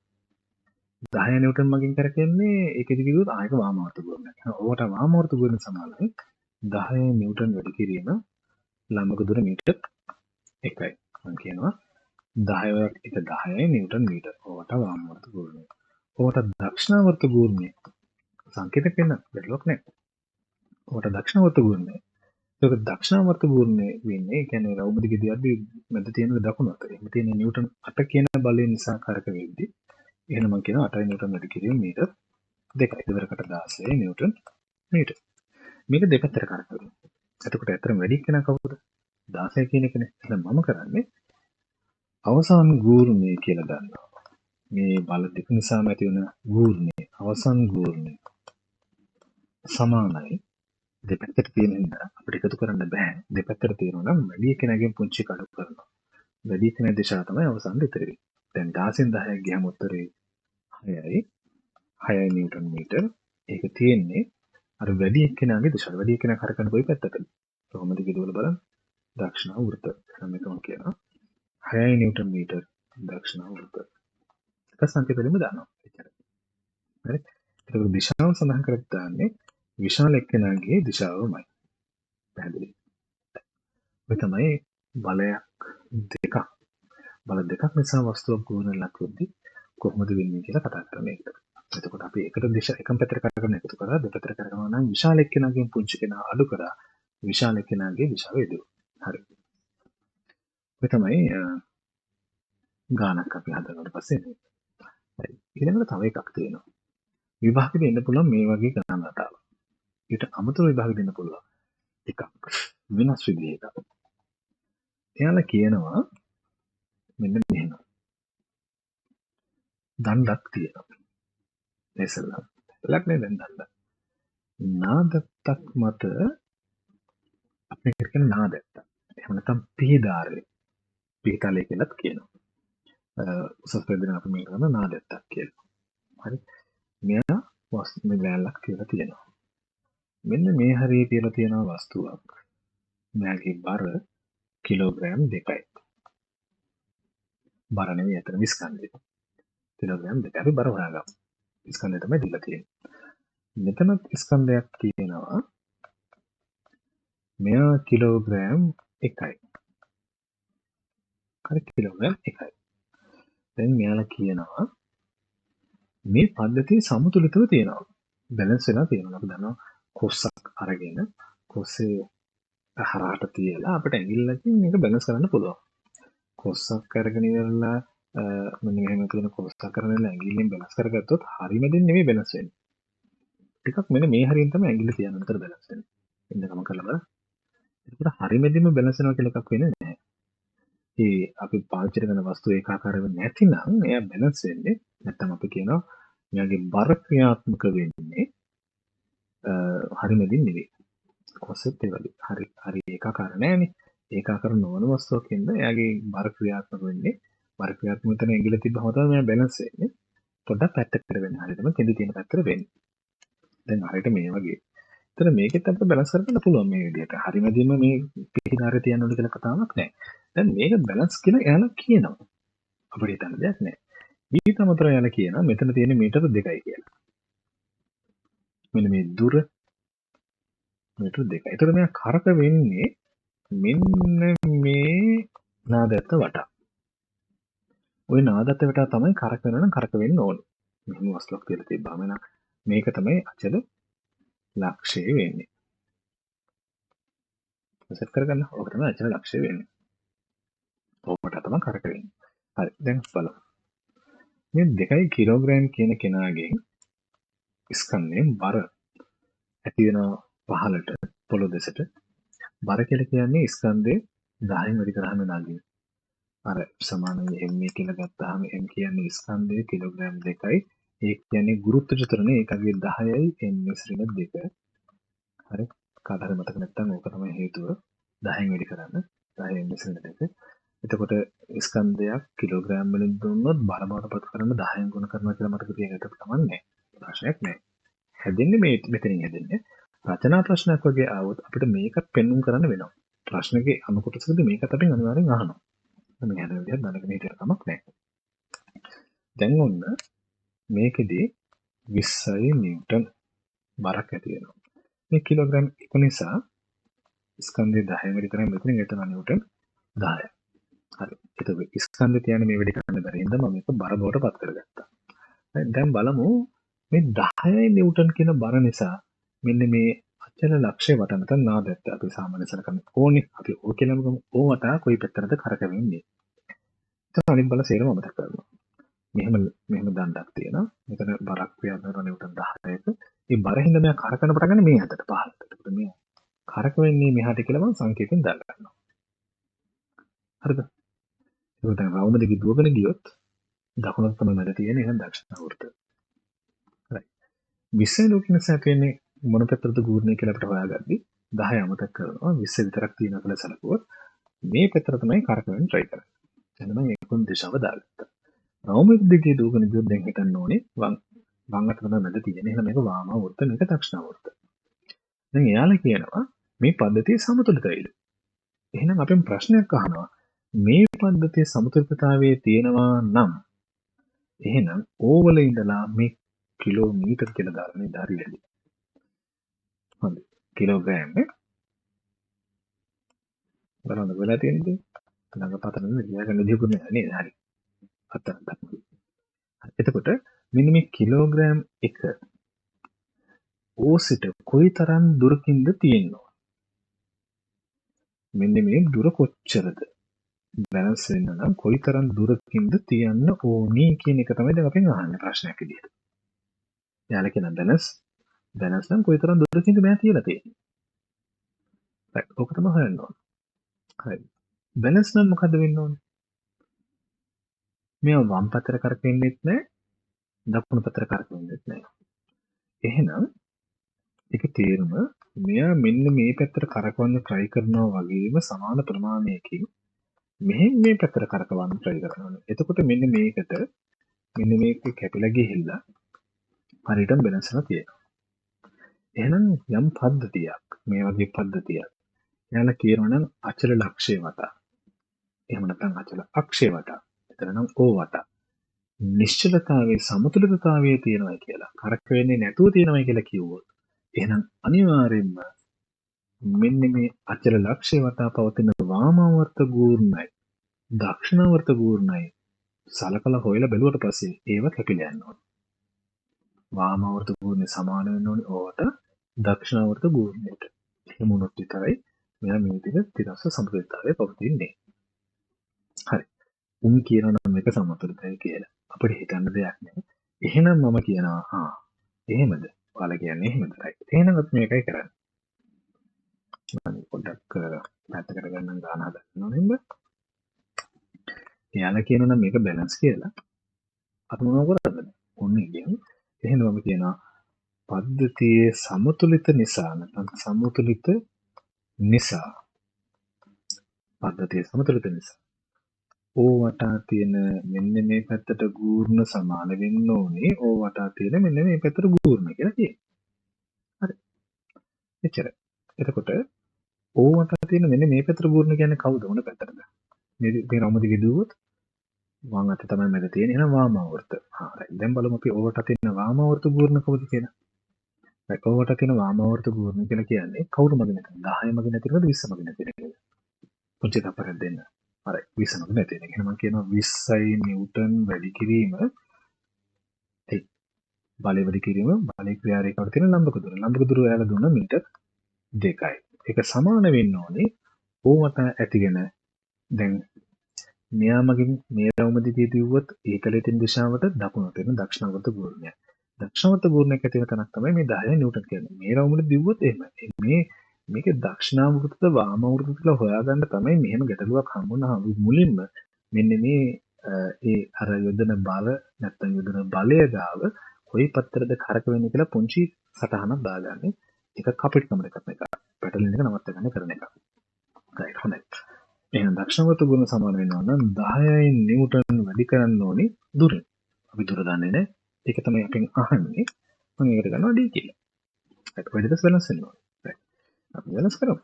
10 නිව්ටන් මගින් කරකෙන්නේ ඒකෙදි කිව්වොත් ආයක වාමාවර්ත ගුණයක්. ඕකට වාමාවර්ත ගුණ සමානයි 10 නිව්ටන් වැඩි කිරීම ලම්බක දුර මීටර් 1යි. මම කියනවා 10 එක 10 නිව්ටන් මීටර්. ඕකට වාමාවර්ත ගුණය. ඕකට දක්ෂිණාවර්ත ගුණය සංකේතයක් වෙන බැලුවක් නැහැ. ඕකට දක්ෂිණාවර්ත ගුණය. ඒක දක්ෂිණාවර්ත ගුණය වෙන්නේ ඒ කියන්නේ රවුම දිගේ දියද්දී මැද තියෙන දකුණු අත. එහෙම තියෙන නිව්ටන් 8 කියන බලය නිසා කරක වෙද්දී එහෙනම් මම කියනවා 8 නිව්ටන් වැඩි කිරීම මීටර් 2යි. ඉවරකට 16 Newton metre. මේක දෙපැත්තට කරකවනවා. එතකොට ඇත්තටම වැඩි කෙනා කවුද? 16 කියන එකනේ. එහෙනම් මම කරන්නේ අවසාන ගූර්ණය කියලා ගන්නවා. මේ බල දෙක නිසාම ඇති වෙන ගූර්ණය අවසාන ගූර්ණය සමානයි දෙපැත්තට තියෙන හින්දා අපිට එකතු කරන්න බෑ. දෙපැත්තට තියෙනවා නම් වැඩි කෙනාගෙන් පුංචි කඩු කරනවා. වැඩි කෙනා දිශාව තමයි අවසාන දෙතරේ. දැන් 10න් 10ක් ගියම උත්තරේ 6යි. 6 නිව්ටන් මීටර්. ඒක තියෙන්නේ අර වැඩි එක්කෙනාගේ දිශාව. වැඩි එක්කෙනා කරකවන කොයි පැත්තටද? කොහොමද කියලා බලන්න. දක්ෂිණ වෘත්ත. එහෙනම් මේකම කියනවා 6 නිව්ටන් මීටර් දක්ෂිණ වෘත්ත. එක සංකේතෙලින්ම දානවා. එච්චරයි. හරි. ඒක දිශාව සඳහන් කරලා දාන්නේ විශාල එක්කෙනාගේ දිශාවමයි. පැහැදිලි. ඔය තමයි බලයක් දෙකක්. බල දෙකක් නිසා වස්තුවක් ගුණ ලක් වෙද්දී කොහොමද වෙන්නේ කියලා කතා කරන්නේ. එතකොට අපි එකට දිශා එකම පැත්තට කරගෙන එකතු කරලා දෙපැත්තට කරනවා නම් විශාල එක්කෙනාගෙන් පුංචි කෙනා අඩු කරා විශාල එක්කෙනාගේ දිශාව එදුවා. හරි. ඔය තමයි ගානක් අපි හදනකොට පස්සේ එන්නේ. හරි. ඊළඟට තව එකක් තියෙනවා. විභාගෙට එන්න පුළුවන් මේ වගේ ගණන් රටාවක්. ඊට අමතරව විභාගෙට එන්න පුළුවන් එකක් වෙනස් විදිහකට. එයාලා කියනවා මෙන්න මෙහෙම. දණ්ඩක් තියෙනවා. ඉස්සෙල්ලා. ලක් නේ දැන් දණ්ඩ. නාදත්තක් මත අපේ කියන නාදත්ත. එහෙම නැත්නම් පිහිදාරේ. පිහිතාලේ කියලාත් කියනවා. උසස් පෙළදෙන අපි මේ කරන නාදත්තක් කියලා. හරි. මෙයා මේ වැලක් කියලා තියෙනවා. මෙන්න මේ හරිය කියලා තියෙන වස්තුවක්. මෙයාගේ බර කිලෝග්‍රෑම් 2යි. බර නෙවෙයි අතන විස්කන්ධය. කිලෝග්‍රෑම් 2යි. අපි බර හොයාගමු. විස්කන්ධය තමයි දීලා තියෙන්නේ. මෙතනත් ස්කන්ධයක් තියෙනවා. මෙයා කිලෝග්‍රෑම් 1යි. හරි කිලෝග්‍රෑම් 1යි. දැන් මෙයාලා කියනවා මේ පද්ධතිය සමතුලිතව තියෙනවා. බැලන්ස් වෙලා තියෙනවා. අපි දන්නවා කොස්සක් අරගෙන කොස්සේ හරහට තියලා අපිට ඇඟිල්ලකින් මේක බැලන්ස් කරන්න පුළුවන්. කොස්සක් අරගෙන ඉවරලා මෙන්න මෙහෙම කරන කොස්සක් කරගෙන ඇඟිල්ලෙන් බැලන්ස් කරගත්තොත් හරියමෙන් නෙමෙයි බැලන්ස් වෙන්නේ. ටිකක් මෙන්න මේ හරියෙන් තමයි ඇඟිල්ල තියන්න උතර බැලන්ස් වෙන්නේ. ඉන්න ගම කරලා බලන්න. ඒකට හරියමෙන්ම බැලන්ස් වෙනවා කියලා එකක් වෙන්නේ නැහැ. ඒ අපි පාවිච්චි කරන වස්තු ඒකාකාර වෙන්නේ නැතිනම් එයා බැලන්ස් වෙන්නේ නැත්නම් අපි කියනවා මෙයාගේ බර ක්‍රියාත්මක වෙන්නේ හරියමෙන් නෙවෙයි. කොසෙත් ඒ වගේ. හරි ඒකාකාර නැහැනේ. ඒකාකාර නොවන වස්තුවක් ඉන්න එයාගේ බර ක්‍රියාත්මක වෙන්නේ බර ක්‍රියාත්මක වෙන ඇඟිල්ල තිබ්බම තමයි මෙයා බැලන්ස් වෙන්නේ. පොඩ්ඩක් පැත්තකට වෙන්න හරියටම කෙඳි තියෙන පැත්තට වෙන්නේ. දැන් හරියට මේ වගේ. ඒතර මේකෙත් අපිට බැලන්ස් කරගන්න පුළුවන් මේ විදිහට. හරියමදීම මේ පිටිකාරය තියන්න ඕන කියලා කතාවක් නැහැ. දැන් මේක බැලන්ස් කියලා එයාලා කියනවා. අපිට හිතන්න දෙයක් නැහැ. ඊට අමතරව එයාලා කියනවා මෙතන තියෙන මීටර 2යි කියලා. මෙන්න මේ දුර මීටර 2යි. ඒතර මෙයා කරක වෙන්නේ මෙන්න මේ නාදයට වටා. ওই නාදයට වටා තමයි කරකවන නම් කරකවෙන්න ඕනේ. මෙහෙම වස්තුවක් කියලා තිබ්බම නම් මේක තමයි අචල ලක්ෂය වෙන්නේ. සෙට් කරගන්න. ඕක තමයි අචල ලක්ෂය වෙන්නේ. ඕකට තමයි කරකවෙන්නේ. හරි. දැන් බලමු. මේ 2 කිලෝග්‍රෑම් කියන කෙනාගෙන් ස්කන්ධයෙන් බර ඇති වෙනවා පහළට පොළොව දෙසට. බර කියලා කියන්නේ ස්කන්ධේ 10න් වැඩි කරාම නාගින. අර සමානයි m කියලා ගත්තාම m කියන්නේ ස්කන්ධයේ කිලෝග්‍රෑම් 2යි. ඒ කියන්නේ ගුරුත්ව චතුරනේ ඒකගේ 10යි m ශ්‍රේණ 2. හරි. කාටද මතක නැත්නම් ඕක තමයි හේතුව 10න් වැඩි කරන්න. 10 m ශ්‍රේණ 2. එතකොට ස්කන්ධයක් කිලෝග්‍රෑම් වලින් දුන්නොත් බර බවට පත් කරන්න 10න් ගුණ කරනවා කියලා මතක තියාගත්තට කමන්නේ. ප්‍රශ්නයක් නැහැ. හැදෙන්නේ මේ මෙතනින් හැදෙන්නේ. රචනා ප්‍රශ්නයක් වගේ ආවොත් අපිට මේකත් පෙන්වුම් කරන්න වෙනවා. ප්‍රශ්නගේ අනු කොටසකදී මේකත් අපෙන් අනිවාර්යෙන් අහනවා. මේ හැදෙන විදිහට දැනගෙන හිටියට කමක් නැහැ. දැන් ඔන්න මේකෙදී 20යි නිව්ටන් බරක් ඇති වෙනවා. මේ කිලෝග්‍රෑම් 1 නිසා ස්කන්ධය 10 වැඩි කරන් මෙතනින් එතන නිව්ටන් 10යි. හරි. ඒක ස්කන්ධය තියන්නේ මේ වැඩි කරන්න බැරි හින්දා මම මේක බර බවට පත් කරගත්තා. දැන් බලමු මේ 10 නිව්ටන් කියන බර නිසා මෙන්න මේ අචල ලක්ෂ්‍ය වටන නැත්නම් නාදයට අපි සාමාන්‍ය සලකන ඕනේ අපි ඕක කියලාම ගමු ඕවට කොයි පැත්තටද කරකවෙන්නේ. එතන අනිත් බල සේරම අමතක කරනවා. මෙහෙම දණ්ඩක් තියෙනවා. මෙතන බරක් ක්‍රියාත්මක කරන නිව්ටන් 10ක. මේ බර හින්දා මෙයා කරකවන පටන් ගන්න මේ අතට පහළට. ඒකට මේ කරකවෙන්නේ මෙහාට කියලා මම සංකේතයෙන් දාලා ගන්නවා. හරිද? ඒක දැන් රවුම දෙක දුවගෙන ගියොත් දකුණට තමයි මැද තියෙන එහෙනම් දක්ෂිණ වෘත්තය. හරි. 20 ලෝකින සැපෙන්නේ මොන පැත්තටද ගූර්ණය කියලා අපිට හොයාගද්දි 10 අමතක කරනවා 20 විතරක් තියෙනවා කියලා සැලකුවොත් මේ පැත්තට තමයි කරකවෙන්න try කරන්නේ. එහෙනම් මම ඒකෙන් දිශාව දාගත්තා. රවුම දෙකේ දුවගෙන ගියොත් දැන් හිතන්න ඕනේ වම් අත තමයි මැද තියෙන්නේ. එහෙනම් මේක වාම වෘත්ත මේක දක්ෂිණ වෘත්ත. දැන් එයාලා කියනවා මේ පද්ධතිය සමතුලිතයිද? එහෙනම් අපෙන් ප්‍රශ්නයක් අහනවා මේ පද්ධතියේ සමතුලිතතාවයේ තියෙනවා නම් එහෙනම් ඕවල ඉඳලා මේ කිලෝමීටර් කියලා දාන්නේ ධාරියලි. හරි. කිලෝග්‍රෑම් නේ. බලන්න වෙලා තියෙන්නේ. ළඟ පතන ලියාගන්න දෙයක් නෑ නේද? හරි. අතන. එතකොට මෙන්න මේ කිලෝග්‍රෑම් එක ඕසිට කොයිතරම් දුරකින්ද තියෙනවා? මෙන්න මේ දුර කොච්චරද? බැලන්ස් වෙන්න නම් කොයිතරම් දුරකින්ද තියන්න ඕනි කියන එක තමයි දැන් අපෙන් අහන්නේ ප්‍රශ්නයක් විදියට. යාළුවා කියන බැලන්ස් නම් කොයිතරම් දුරකින්ද මම තියලා තියෙන්නේ. right ඔක තමයි හොයන්න ඕනේ. හරි. බැලන්ස් නම් මොකද්ද වෙන්න ඕනේ? මේව වම් පැත්තට කරකෙන්නෙත් නැහැ, දකුණු පැත්තට කරකෙන්නෙත් නැහැ. එහෙනම් ඒකේ තේරුම මෙයා මෙන්න මේ පැත්තට කරකවන්න try කරනවා වගේම සමාන ප්‍රමාණයකින් මෙහෙන් මේ පැත්තට කරකවන්න try කරනවා. එතකොට මෙන්න මේකට මෙන්න මේක කැපිලා ගිහිල්ලා හරියටම බැලන්ස් වෙනවා තියෙනවා. එහෙනම් යම් පද්ධතියක් මේ වගේ පද්ධතියක් එයාලා කියනවා නම් අචල ලක්ෂ්‍ය වටා. එහෙම නැත්නම් අචල අක්ෂය වටා. එතන නම් ඕ වටා. නිශ්චලතාවයේ සමතුලිතතාවයේ තියෙනවා කියලා. කරකවෙන්නේ නැතුව තියෙනවා කියලා කිව්වොත් එහෙනම් අනිවාර්යයෙන්ම මෙන්න මේ අචල ලක්ෂ්‍ය වටා පවතින වාමාවර්ත ගූර්ණයි දක්ෂිණාවර්ත ගූර්ණයි සලකලා හොයලා බැලුවට පස්සේ ඒව කැපිලා යනවා. වාමාවර්ත ගූර්ණය සමාන වෙන්න ඕනේ ඕවට දක්ෂිණාවර්ත ගූර්ණයට. එහෙම වුණොත් විතරයි මෙයා මේ විදිහට තිරස්ස සමතුලිතතාවයේ පවතින්නේ. හරි. උන් කියනවා නම් මේක සමතුලිතයි කියලා. අපිට හිතන්න දෙයක් නැහැ. එහෙනම් මම කියනවා එහෙමද? ඔයාලා කියන්නේ එහෙමද? right. එහෙනම් අපි මේකයි කරන්නේ. මම පොඩ්ඩක් පැත්තකට ගන්න ගාන හදන්න ඕනේ නේද? එයාලා කියනවා නම් මේක බැලන්ස් කියලා. අපි මොනව කරන්නද? ඔන්න ඉතින් එහෙනම් මම කියනවා පද්ධතියේ සමතුලිත නිසා නැත්නම් සමතුලිත නිසා පද්ධතියේ සමතුලිත නිසා ඕ වටා තියෙන මෙන්න මේ පැත්තට ගූර්ණ සමාන වෙන්න ඕනේ ඕ වටා තියෙන මෙන්න මේ පැත්තට ගූර්ණ කියලා කියනවා. හරි. එච්චරයි. එතකොට ඕ වටා තියෙන මෙන්න මේ පැත්තට ගූර්ණ කියන්නේ කවුද? මොන පැත්තටද? මේ රවුම දිගේ දුවුවොත් වම් අත තමයි මැද තියෙන්නේ. එහෙනම් වාමාවර්ත. හරි. දැන් බලමු අපි ඕ වටා තියෙන වාමාවර්ත ගූර්ණ කවුද කියලා. ඕ වටා තියෙන වාමාවර්ත ගූර්ණ කියලා කියන්නේ කවුරු මගින් නැතිද? 10 මගින් නැතිද 20 මගින් නැතිද? පුංචි තප්පරයක් දෙන්න. හරි 20 නෝක නැති වෙන. එහෙනම් මම කියනවා 20යි නිව්ටන් වැඩි කිරීම ඒ බලය වැඩි කිරීම බලය ක්‍රියා රේඛාවට තියෙන ලම්බක දුර. ලම්බක දුර ඔයාලා දුන්න මීටර් 2යි. ඒක සමාන වෙන්න ඕනේ ඕවට ඇතිගෙන දැන් මෙයාමගින් මේ රවුමදිගේ දිව්වොත් ඒකලේ තියෙන දිශාවට දකුණට වෙන දක්ෂිණාවර්ත ගෝලනය. දක්ෂිණාවර්ත ගෝලනයක් ඇති වෙන තැනක් තමයි මේ 10 නිව්ටන් කියන්නේ. මේ රවුමට දිව්වොත් එහෙමයි. මේකේ දක්ෂිණාවෘතද වාමාවෘතද කියලා හොයාගන්න තමයි මෙහෙම ගැටලුවක් හම්බුනහම මුලින්ම මෙන්න මේ ඒ අර යොදන බල නැත්නම් යොදන බලය ගාව කොයි පැත්තටද කරකවෙන්නේ කියලා පුංචි සටහනක් දාගන්නේ. ඒක කපිට කමර එකක් නේ. පැටලෙන එක නවත්ත ගන්න කරන එක. right හොඳයි. එහෙනම් දක්ෂිණාවෘත ගුණ සමාන වෙනවා නම් 10යි නිව්ටන් වැඩි කරන්න ඕනි දුර. අපි දුර දන්නේ නැහැ. ඒක තමයි අපෙන් අහන්නේ. මම ඒකට ගන්නවා d කියලා. right ඔය දෙක වෙනස් වෙනවා. right අපි වෙනස් කරමු.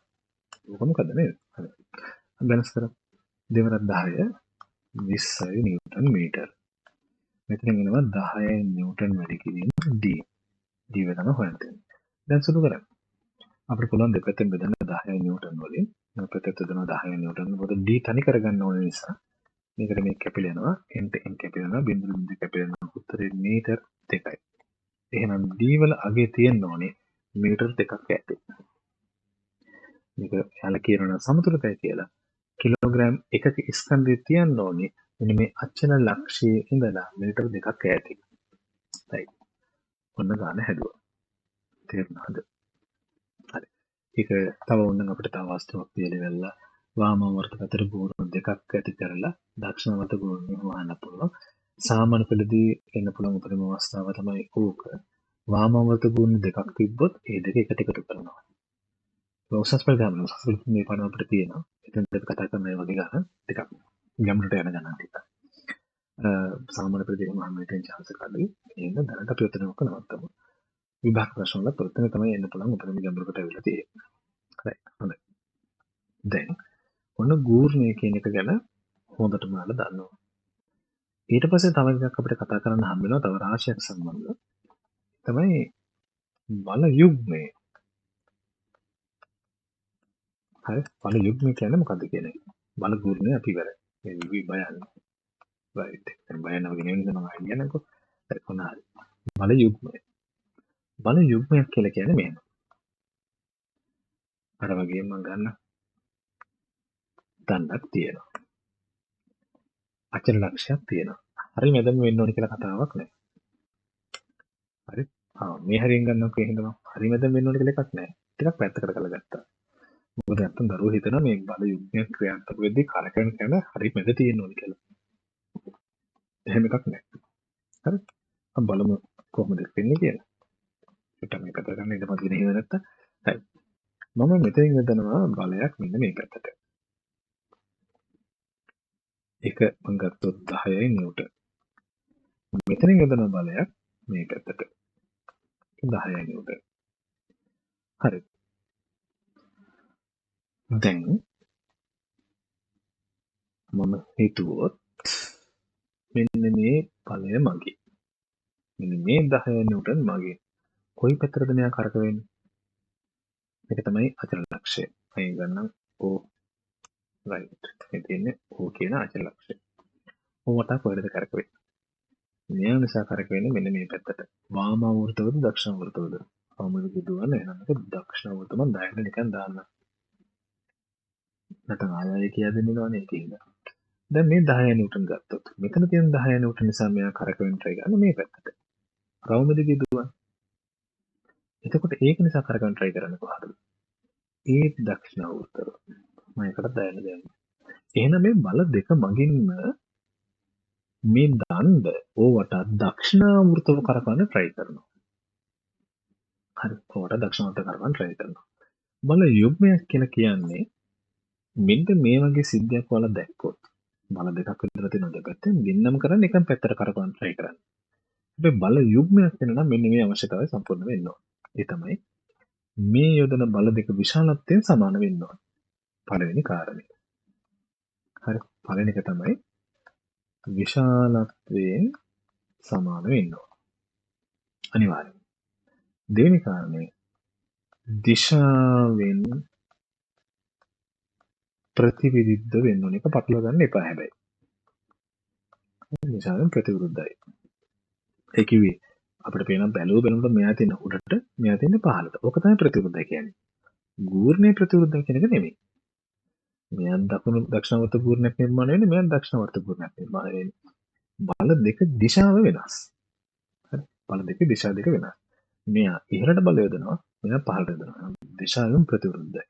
ඕක මොකද නේද? හරි. වෙනස් කරමු. දෙවරක් 10 20යි නිව්ටන් මීටර. මෙතන එනවා 10යි නිව්ටන් වැඩි කිරීම d. d වෙනම හොයන්න තියෙනවා. දැන් සුළු කරමු. අපිට පුළුවන් දෙපැත්තෙන් බෙදන්න 10යි නිව්ටන් වලින්. මේ පැත්තට දෙනවා 10යි නිව්ටන්. මොකද d තනි කරගන්න ඕන නිසා මේකට මේ කැපිලා යනවා n කැපිලා යනවා බිඳුව බිඳුව කැපිලා යනවා. උත්තරේ මීටර් 2යි. එහෙනම් d වල අගේ තියෙන්න ඕනේ මීටර් 2ක් ඇති. මේක යාලා කියනවා සමතුලිතයි කියලා. කිලෝග්‍රෑම් එකක ස්කන්ධය තියන්න ඕනේ මෙන්න මේ අචල ලක්ෂයේ ඉඳලා මීටර් 2ක් ඈතින්. right. ඔන්න ගන්න හැදුවා. තේරුණාද? හරි. ඒක තව ඕනනම් අපිට තව වස්තුවක් පිළිවෙලලා වාමාවර්ත අතර ගුණ දෙකක් ඇති කරලා දක්ෂිණාවර්ත ගුණ හොයන්න පුළුවන්. සාමාන්‍ය පෙළදී එන්න පුළුවන් උපරිම අවස්ථාව තමයි ඕක. වාමාවර්ත ගුණ දෙකක් තිබ්බොත් ඒ දෙක එකට එකතු කරනවා. උසස් පෙළ ගන්න උසස් පෙළ මේ පාඩම අපිට තියෙනවා. එතෙන් අපි කතා කරන මේ වගේ ගන්න ටිකක් ගැඹුරට යන ගණන් ටික. සාමාන්‍ය පෙළදී මම මෙතෙන් chance එකක් අඩුයි. එහෙනම් දැනට අපි ඔතන ඔක නවත්තමු. විභාග ප්‍රශ්න වල ප්‍රථම තමයි එන්න පුළුවන් උපරිම ගැඹුරකට අවිලා තියෙන්නේ. right හොඳයි. දැන් ඔන්න ගූර්ණය කියන එක ගැන හොඳටම ඔයාලා දන්නවා. ඊට පස්සේ තව එකක් අපිට කතා කරන්න හම්බ වෙනවා තව රාශියක් සම්බන්ධව. තමයි බල යුග්මය. හරි බල යුග්මය කියන්නේ මොකද්ද කියන්නේ? බල ගූර්ණය අපි ඉවරයි. මේ විවි බයන්න. right. දැන් බයන්න වගේ නෙවෙයි මම කියන්නකෝ. හරි කොහොමද? බල යුග්මය. බල යුග්මයක් කියලා කියන්නේ මෙහෙම. අර වගේ මම ගන්න දණ්ඩක් තියෙනවා. අචල ලක්ෂයක් තියෙනවා. හරි මැදම වෙන්න ඕනි කියලා කතාවක් නැහැ. හරි. මේ හරියෙන් ගන්නකො එහෙනම් හරි මැදම වෙන්න ඕනි කියලා එකක් නැහැ. ටිකක් පැත්තකට කරලා ගත්තා. මොකද නැත්තම් දරුවෝ හිතනවා මේ බල යුග්මයක් ක්‍රියාත්මක වෙද්දී කරකැවෙන තැන හරි මැද තියෙන්න ඕනි කියලා. එහෙම එකක් නැහැ. හරි. අපි බලමු කොහොමද වෙන්නේ කියලා. පිට මේ කතා කරන්න ඉඩ මදි නේද නැත්තම්. හරි. මම මෙතනින් යදනවා බලයක් මෙන්න මේ පැත්තට. ඒක මම ගත්තොත් 10යි නිව්ටන්. මෙතනින් යදන බලයක් මේ පැත්තට. 10යි නිව්ටන්. හරි. දැන් මම හිතුවොත් මෙන්න මේ බලය මගේ. මෙන්න මේ 10 නිව්ටන් මගේ. කොයි පැත්තටද මෙයා කරකවෙන්නේ? මේක තමයි අචල ලක්ෂය. අයින් ගන්නම් O right. මේ තියෙන්නේ O කියන අචල ලක්ෂය. ඕවට කොහෙද කරකවෙන්නේ? මෙයා නිසා කරකවෙන්නේ මෙන්න මේ පැත්තට. වාමාවෘතවද දක්ෂිණාවෘතවද? වාමාවෘත දුවන එහෙනම් ඒක දක්ෂිණාවෘත මම ඩයගනල් එකෙන් දාන්න. නැත්නම් ආයෙ කියලා දෙන්න ඕනේ ඒකින්ද. දැන් මේ 10 නිව්ටන් ගත්තොත් මෙතන තියෙන 10 නිව්ටන් නිසා මෙයා කරකවෙන්න try කරන්නේ මේ පැත්තට. රවුම දිගේ දුවන. එතකොට ඒක නිසා කරකවෙන්න try කරන්නේ කොහොමද? ඒ දක්ෂිණාවෘතව. මම ඒකට දාන්න දෙන්නේ. එහෙනම් මේ බල දෙක මගින්ම මේ දණ්ඩ ඕවට දක්ෂිණාවෘතව කරකවන්න try කරනවා. හරි. ඕවට දක්ෂිණාවෘතව කරකවන්න try කරනවා. බල යුග්මයක් කියලා කියන්නේ මෙන්න මේ වගේ සිද්ධියක් වල දැක්කොත් බල දෙකක් විතර තියෙන දෙපැත්තෙන් ගින්නම් කරන් එකම පැත්තට කරකවන්න try කරන්නේ. හැබැයි බල යුග්මයක් වෙන නම් මෙන්න මේ අවශ්‍යතාවය සම්පූර්ණ වෙන්න ඕන. ඒ තමයි මේ යොදන බල දෙක විශාලත්වයෙන් සමාන වෙන්න ඕන. පළවෙනි කාරණය. හරි. පළවෙනි එක තමයි විශාලත්වයෙන් සමාන වෙන්න ඕන. අනිවාර්යයෙන්. දෙවෙනි කාරණය දිශාවෙන් ප්‍රතිවිරුද්ධ වෙන්න ඕන එක පටලවා ගන්න එපා හැබැයි. දිශාවෙන් ප්‍රතිවිරුද්ධයි. ඒ කිව්වේ අපිට පේන බැලුවොත් මෙයා තියෙන උඩට මෙයා තියෙන පහළට. ඕක තමයි ප්‍රතිවිරුද්ධයි කියන්නේ. ගූර්ණේ ප්‍රතිවිරුද්ධයි කියන එක නෙමෙයි. මෙයා දක්ෂිණාවර්ත ගූර්ණයක් නිර්මාණය වෙන්නේ මෙයා දක්ෂිණාවර්ත ගූර්ණයක් නිර්මාණය වෙන්නේ. බල දෙක දිශාව වෙනස්. හරි. බල දෙක දිශා දෙක වෙනස්. මෙයා ඉහළට බල යොදනවා මෙයා පහළට යොදනවා. දිශාවෙන් ප්‍රතිවිරුද්ධයි.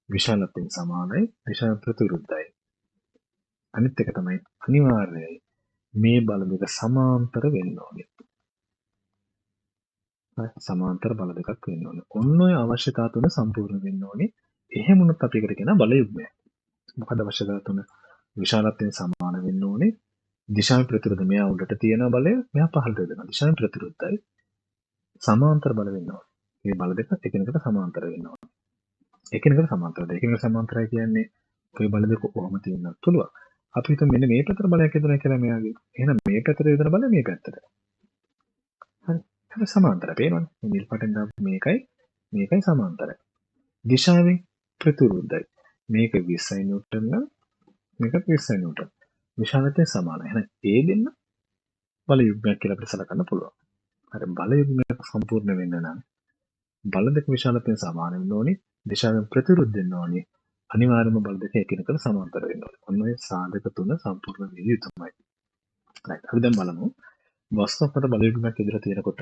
විශාලත්වයෙන් සමානයි දිශාවෙන් ප්‍රතිවිරුද්ධයි. අනිත් එක තමයි අනිවාර්යයි මේ බල දෙක සමාන්තර වෙන්න ඕනේ. සමාන්තර බල දෙකක් වෙන්න ඕනේ. ඔන්න ඔය අවශ්‍යතා තුන සම්පූර්ණ වෙන්න ඕනේ. එහෙම වුණොත් අපි එකට කියන බල යුග්මය. මොකද අවශ්‍යතා තුන විශාලත්වයෙන් සමාන වෙන්න ඕනේ. දිශාවෙන් ප්‍රතිවිරුද්ධ මෙයා උඩට තියෙන බලය මෙයා පහළට යොදනවා. දිශාවෙන් ප්‍රතිවිරුද්ධයි. සමාන්තර බල වෙන්න ඕනේ. මේ බල දෙක එකිනෙකට සමාන්තර වෙන්න ඕනේ. එකිනෙකට සමාන්තරද? එකිනෙකට සමාන්තරයි කියන්නේ ඔය බල දෙක කොහොම තියෙන්නත් පුළුවන්. අපි හිතමු මෙන්න මේ පැත්තට බලයක් යොදනවා කියලා මෙයාගේ. එහෙනම් මේ පැත්තට යොදන බල මේ පැත්තට. හරි. ඒක සමාන්තරයි පේනවනේ. මේ නිල් පාටෙන් දාපු මේකයි සමාන්තරයි. දිශාවෙන් ප්‍රතිවිරුද්ධයි. මේක 20 නිව්ටන් නම් මේක 20 නිව්ටන්. විශාලත්වයෙන් සමානයි. එහෙනම් ඒ දෙන්න බල යුග්මයක් කියලා අපිට සලකන්න පුළුවන්. හරි බල යුග්මයක් සම්පූර්ණ වෙන්න නම් බල දෙක විශාලත්වයෙන් සමාන වෙන්න ඕනේ. දිශාවෙන් ප්‍රතිවිරුද්ධ වෙන්න ඕනේ. අනිවාර්යයෙන්ම බල දෙක එකිනෙකට සමාන්තර වෙන්න ඕනේ. ඔන්න ඔය සාධක තුන සම්පූර්ණ වෙන්න යුතුමයි. right. අපි දැන් බලමු වස්තුවකට බල යුග්මයක් ඉදිරියට තියෙනකොට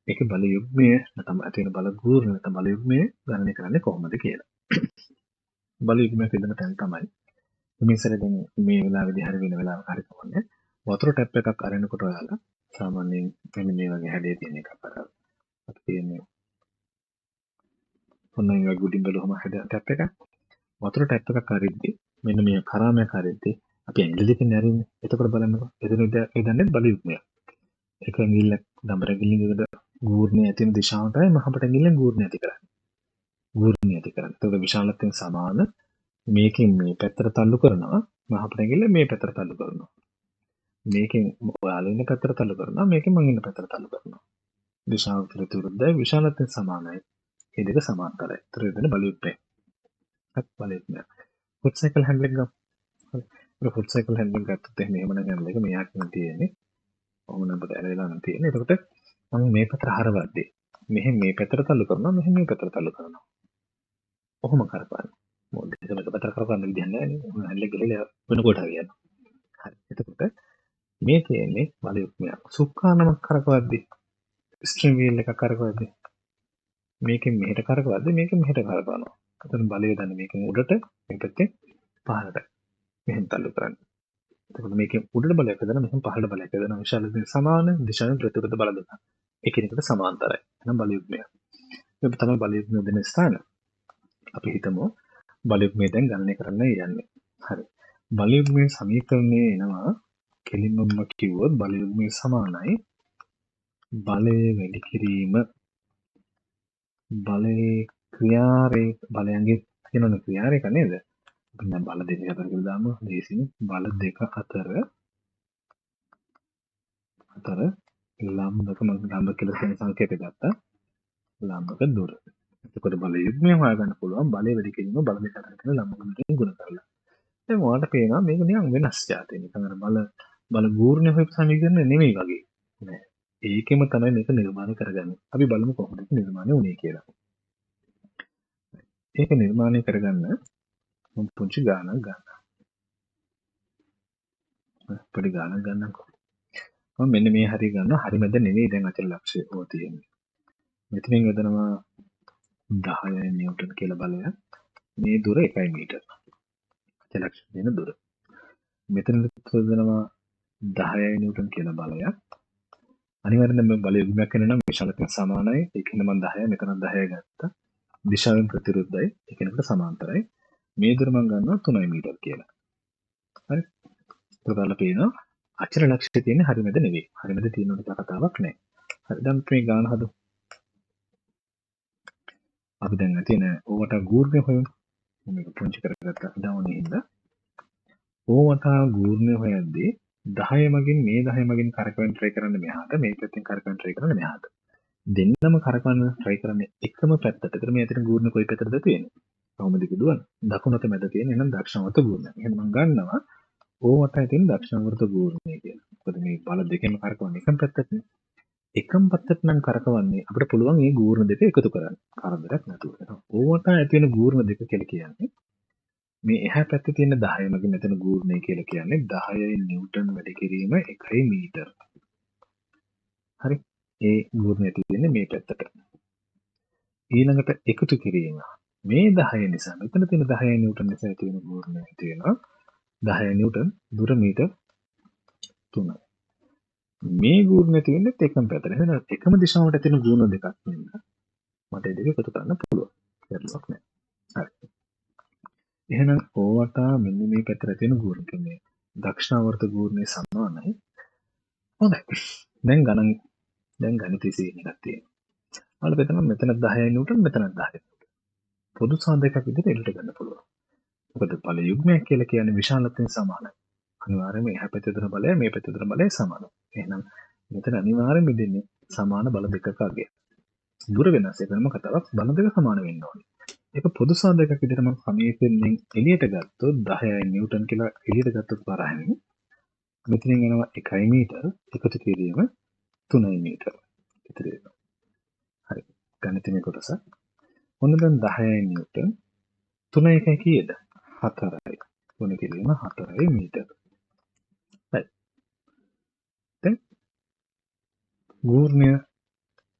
ඒකේ බල යුග්මය නැත්නම් ඇති වෙන බල ගූර්ණ නැත්නම් බල යුග්මය ගණනය කරන්නේ කොහොමද කියලා. බල යුග්මයක් ඉදන තැන තමයි මිනිස්සුන්ට දැන් මේ වෙලාවේදී හරි වෙන වෙලාවක හරි කොහොමද වතුර ටැප් එකක් අරිනකොට ඔයාලා සාමාන්‍යයෙන් මෙන්න මේ වගේ හැඩය තියෙන එකක් අරන් අපි කියන්නේ ඔන්න ඒ වගේ ගුඩින් බලුවම හැඩ ටැප් එකක් වතුර ටැප් එකක් අරිද්දි මෙන්න මේ කරාමයක් අරිද්දි අපි ඇඟිලි දෙකෙන් අරින්නේ එතකොට බලන්නකෝ එතන ඉදන්නේ බල යුග්මයක් එක ඇඟිල්ල දඹර ඇඟිල්ලෙන් ගූර්ණය ඇති වෙන දිශාවටයි මහපට ඇඟිල්ලෙන් ගූර්ණය ඇති කරන්නේ ගූර්ණය ඇති කරන්නේ එතකොට විශාලත්වයෙන් සමාන මේකෙන් මේ පැත්තට තල්ලු කරනවා මහපට ඇඟිල්ල මේ පැත්තට තල්ලු කරනවා මේකෙන් ඔයාලා ඉන්න පැත්තට තල්ලු කරනවා මේකෙන් මම ඉන්න පැත්තට තල්ලු කරනවා දිශාව ප්‍රතිවිරුද්ධයි විශාලත්වයෙන් සමානයි මේ දෙක සමාන්තරයි ඒතර වෙන බල යුග්මය බල යුග්මය ෆුට් සයිකල් හැන්ඩ්ලින් ගමු හරි ඒක ෆුට් සයිකල් හැන්ඩ්ලින් ගත්තොත් එහෙනම් එහෙම නම් මේක මෙයාට තියෙන්නේ ඔහොම නම් අපිට ඇරෙලා නම් තියෙන්නේ එතකොට මම මේ පැත්තට හරවද්දී මෙහෙම මේ පැත්තට තල්ලු කරනවා මෙහෙම මේ පැත්තට තල්ලු කරනවා ඔහොම කරපන්න මොකද ඒක එක පැත්තට කරපන්න විදියක් නැහැ නේ ඔහොම හැන්ඩ්ලින් ගලලා වෙන කොට හරියනවා හරි එතකොට මේ තියෙන්නේ බල යුග්මයක් සුක්කානමක් කරකවද්දී ස්ට්‍රිම් වීල් එකක් කරකවද්දී මේකෙන් මෙහෙට කරකවද්දී මේකෙන් මෙහෙට කරකවනවා එතන බලය දන්නේ මේකෙන් උඩට මේ පැත්තේ පහළට මෙහෙම තල්ලු කරන්නේ එතකොට මේකෙන් උඩට බලයක් හදන මෙහෙම පහළට බලයක් හදන විශාලත්වයෙන් සමාන දිශාවෙන් ප්‍රතිවිරුද්ධ බල දෙක එකිනෙකට සමාන්තරයි එහෙනම් බල යුග්මය මේක තමයි බල යුග්මය දෙන ස්ථාන අපි හිතමු බල යුග්මය දැන් ගණනය කරන්න යන්නේ හරි බල යුග්මයේ සමීකරණයේ එනවා කෙලින්ම කිව්වොත් බල යුග්මය සමානයි බලය වැඩි කිරීම බලයේ බලයන්ගේ තියෙන ක්‍රියාරේක නේද අපි දැන් බල දෙක අතර කියලා දාමු ලේසියෙන් බල දෙක අතර ලම්බක මම ලම්බ කියලා කියන සංකේතය ගත්තා ලම්බක දුර එතකොට බල යුග්මය හොයාගන්න පුළුවන් බලය වැඩි කිරීම බල දෙක අතර තියෙන ලම්බකමකින් ගුණ කරලා දැන් ඔයාලට පේනවා මේක නිකන් වෙනස් જાතියක් නිකන් අර බල ගූර්ණය හොයපු සමීකරණ නෙමෙයි වගේ නෑ ඒකෙම තමයි මේක නිර්මාණය කරගන්නේ අපි බලමු කොහොමද ඒක නිර්මාණය වුනේ කියලා ඒක නිර්මාණය කරගන්න මම පුංචි ගානක් ගන්නවා පොඩි ගානක් ගන්නම්කෝ මම මෙන්න මේ හරිය ගන්නවා හරි මැද නෙවෙයි දැන් අචල ලක්ෂය ඕ තියෙන්නේ මෙතනින් යදනවා 10 නිව්ටන් කියලා බලය මේ දුර 1 මීටර අචල ලක්ෂ දෙන දුර මෙතන යදනවා 10 නිව්ටන් කියලා බලයක් අනිවාර්යෙන්ම මේ බල යුග්මයක් වෙන නම් විශාලත්වයෙන් සමානයි ඒකෙන් මම 10 මෙතන 10 ගත්තා දිශාවෙන් ප්‍රතිවිරුද්ධයි ඒකෙනකට සමාන්තරයි මේ දුර මම ගන්නවා 3 මීටර කියලා හරි ඒක බලලා පේනවා අචල ලක්ෂය තියෙන්නේ හරි මැද නෙවෙයි හරි මැද තියෙන උඩ කතාවක් නැහැ හරි දැන් මේ ගාන හදමු අපි දැන් තියෙන ඕවට ගූර්ණය හොයමු මේක පුංචි කරගත්තා ඉඳවන්නේ හින්දා ඕවට ගූර්ණය හොයද්දී 10 මගින් මේ 10 මගින් කරකවෙන්න try කරන්න මෙහාට මේ පැත්තෙන් කරකවෙන්න try කරන්න මෙහාට දෙන්නම කරකවන්න try කරන්නේ එකම පැත්තට. ඒතර මේ අතරින් ගූර්ණ කොයි පැත්තටද තියෙන්නේ? කොහොමද කිව්වද? දකුණත මැද තියෙන එහෙනම් දක්ෂිණාවර්ත ගූර්ණය. එහෙනම් මම ගන්නවා O වටේ තියෙන දක්ෂිණාවර්ත ගූර්ණය කියලා. මොකද මේ බල දෙකෙන්ම කරකවන්නේ එකම පැත්තටනේ. එකම පැත්තට නම් කරකවන්නේ අපිට පුළුවන් මේ ගූර්ණ දෙක එකතු කරන්න. කරදරයක් නැතුව. O වටේ ඇති වෙන ගූර්ණ දෙක කියලා කියන්නේ මේ එහා පැත්තේ තියෙන 10 මගින් මෙතන ගූර්ණය කියලා කියන්නේ 10 නිව්ටන් වැඩි කිරීම 1 මීටර. හරි. ඒ ගූර්ණය තියෙන්නේ මේ පැත්තට. ඊළඟට එකතු කිරීම. මේ 10 නිසා මෙතන තියෙන 10 නිව්ටන් නිසා ඇති වෙන ගූර්ණය තියෙනවා 10 නිව්ටන් දුර මීටර 3යි. මේ ගූර්ණය තියෙන්නේ එකම පැත්තට. එහෙනම් එකම දිශාවට තියෙන ගූර්ණ දෙකක් නෙන්න. මට ඒ දෙක එකතු කරන්න පුළුවන්. ගැටලුවක් නැහැ. හරි. එහෙනම් ඕවටා මෙන්න මේ පැත්තට තියෙන ගූර්ණ කියන්නේ දක්ෂිණාවර්ත ගූර්ණය සමානයි. හොඳයි. දැන් ගණිතය සීන් එකක් තියෙනවා. ඔයාලා හිතන්න මෙතන 10 නිව්ටන් මෙතන 10. පොදු සාධකයක් විදිහට එළියට ගන්න පුළුවන්. මොකද බල යුග්මයක් කියලා කියන්නේ විශාලත්වයෙන් සමානයි. අනිවාර්යයෙන්ම එහා පැත්තේ තියෙන බලය මේ පැත්තේ තියෙන බලය සමානයි. එහෙනම් මෙතන අනිවාර්යයෙන්ම දෙන්නේ සමාන බල දෙකක අගය. දුර වෙනස් එකම කතාවක් බල දෙක සමාන වෙන්න ඕනේ. ඒක පොදු සාධකයක් විදිහට මම සමීකරණයෙන් එළියට ගත්තොත් 10 නිව්ටන් කියලා එළියට ගත්තොත් වරහන් මෙතනින් එනවා 1 මීටර එකතු කිරීම 3 මීටර. ඉතින් හරි. ගණිතමය කොටස. ඔන්න දැන් 10 නිව්ටන් 3 එකයි කීයද? 4යි. ගුණ කිරීම 4 මීටර. හරි. දැන් ගූර්ණය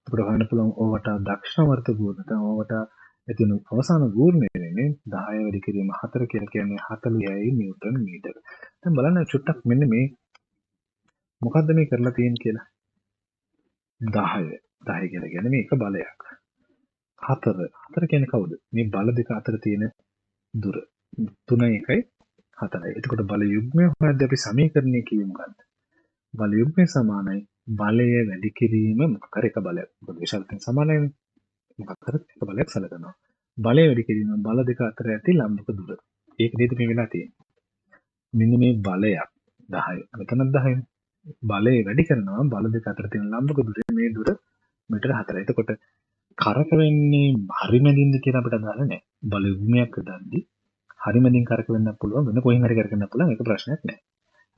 අපිට හොයන්න පුළුවන් ඕවට දක්ෂිණාවර්ත ගූර්ණය. දැන් ඕවට එතින අවසාන ගූර්ණය වෙන්නේ 10 වැඩි කිරීම 4 කියලා කියන්නේ 40යි නිව්ටන් මීටර. දැන් බලන්න චුට්ටක් මෙන්න මේ මොකද්ද මේ කරලා තියෙන්නේ කියලා. 10 කියලා කියන්නේ මේක බලයක්. 4 කියන්නේ කවුද? මේ බල දෙක අතර තියෙන දුර. 3 1යි 4යි. එතකොට බල යුග්මය හොයද්දී අපි සමීකරණය කියමු ගන්න. බල යුග්මය සමානයි බලය වැඩි කිරීම මොකක් හරි එක බලයක්. මොකද විශාලත්වයෙන් සමානයිනේ. මොකක් හරි එක බලයක් සැලකනවා. බලය වැඩි කිරීම බල දෙක අතර ඇති ලම්බක දුර. ඒක නේද මේ වෙලා තියෙන්නේ. මෙන්න මේ බලයක් 10. මෙතනත් 10නේ. බලය වැඩි කරනවා බල දෙක අතර තියෙන ලම්බක දුර මේ දුර මීටර 4යි. එතකොට කරකවෙන්නේ හරිමැදින්ද කියලා අපිට අදාළ නැහැ. බල යුග්මයක් හදද්දී හරිමැදින් කරකවෙන්න පුළුවන් වෙන කොහෙන් හරි කරකවෙන්න පුළුවන් ඒක ප්‍රශ්නයක් නැහැ.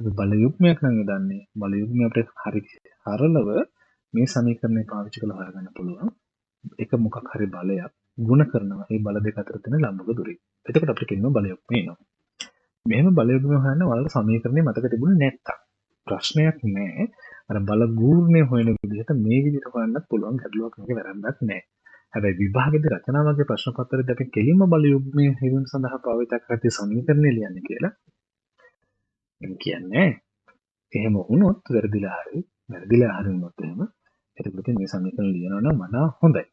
අපි බල යුග්මයක් නම් යදන්නේ බල යුග්මය අපිට හරි සරලව මේ සමීකරණය පාවිච්චි කරලා හොයාගන්න පුළුවන්. එක මොකක් හරි බලයක් ගුණ කරනවා ඒ බල දෙක අතර තියෙන ලම්බක දුරයි. එතකොට අපිට කියනවා බල යුග්මය එනවා. මෙහෙම බල යුග්මය හොයන්න ඔයාලට සමීකරණය මතක තිබුණේ නැත්තම් ප්‍රශ්නයක් නැහැ. අර බල ගූර්ණය හොයන විදිහට මේ විදිහට හොයන්නත් පුළුවන් ගැටලුවක් මේක වැරද්දක් නැහැ. හැබැයි විභාගෙදී රචනා වගේ ප්‍රශ්න පත්‍රයේදී අපි කෙලින්ම බල යුග්මය හෙවීම සඳහා පාවිච්චි කරති සමීකරණය ලියන්නේ කියලා. මම කියන්නේ එහෙම වුණොත් වැරදිලා හරි වුණොත් එහෙම එතකොට මේ සමීකරණ ලියනවා නම් වඩා හොඳයි.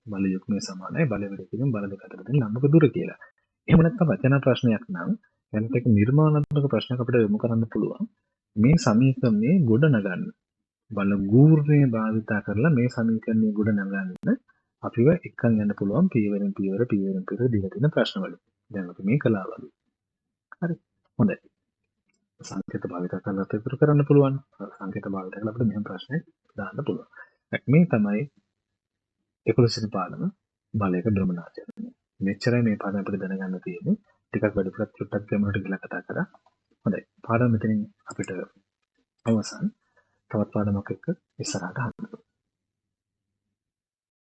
බල යුග්මය සමානයි බල වැඩි කිරීම බල දෙක අතර තියෙන ලම්බක දුර කියලා. එහෙම නැත්නම් රචනා ප්‍රශ්නයක් නම් එතනට එක නිර්මාණාත්මක ප්‍රශ්නයක් අපිට යොමු කරන්න පුළුවන්. මේ සමීකරණේ ගොඩ නගන්න. බල ගූර්ණය භාවිතා කරලා මේ සමීකරණේ ගොඩ නගන්න අපිව එක්කන් යන්න පුළුවන් පියවරෙන් පියවර දීලා තියෙන ප්‍රශ්නවල. දැන් අපි මේ කළා වගේ. හරි. හොඳයි. සංකේත භාවිත කරලා ඉතුරු කරන්න පුළුවන්. සංකේත භාවිත කරලා අපිට මෙහෙම ප්‍රශ්නයක් දාන්න පුළුවන්. මේ තමයි 11 වෙනි පාඩම බලයක භ්‍රමණාචරණය. මෙච්චරයි මේ පාඩම අපිට දැනගන්න තියෙන්නේ. ටිකක් වැඩිපුරක් චුට්ටක් ගැඹුරට ගිහලා කතා කරා. හොඳයි. පාඩම මෙතනින් අපිට අවසන්. තවත් පාඩමක් එක්ක ඉස්සරහට හම්බ වෙමු.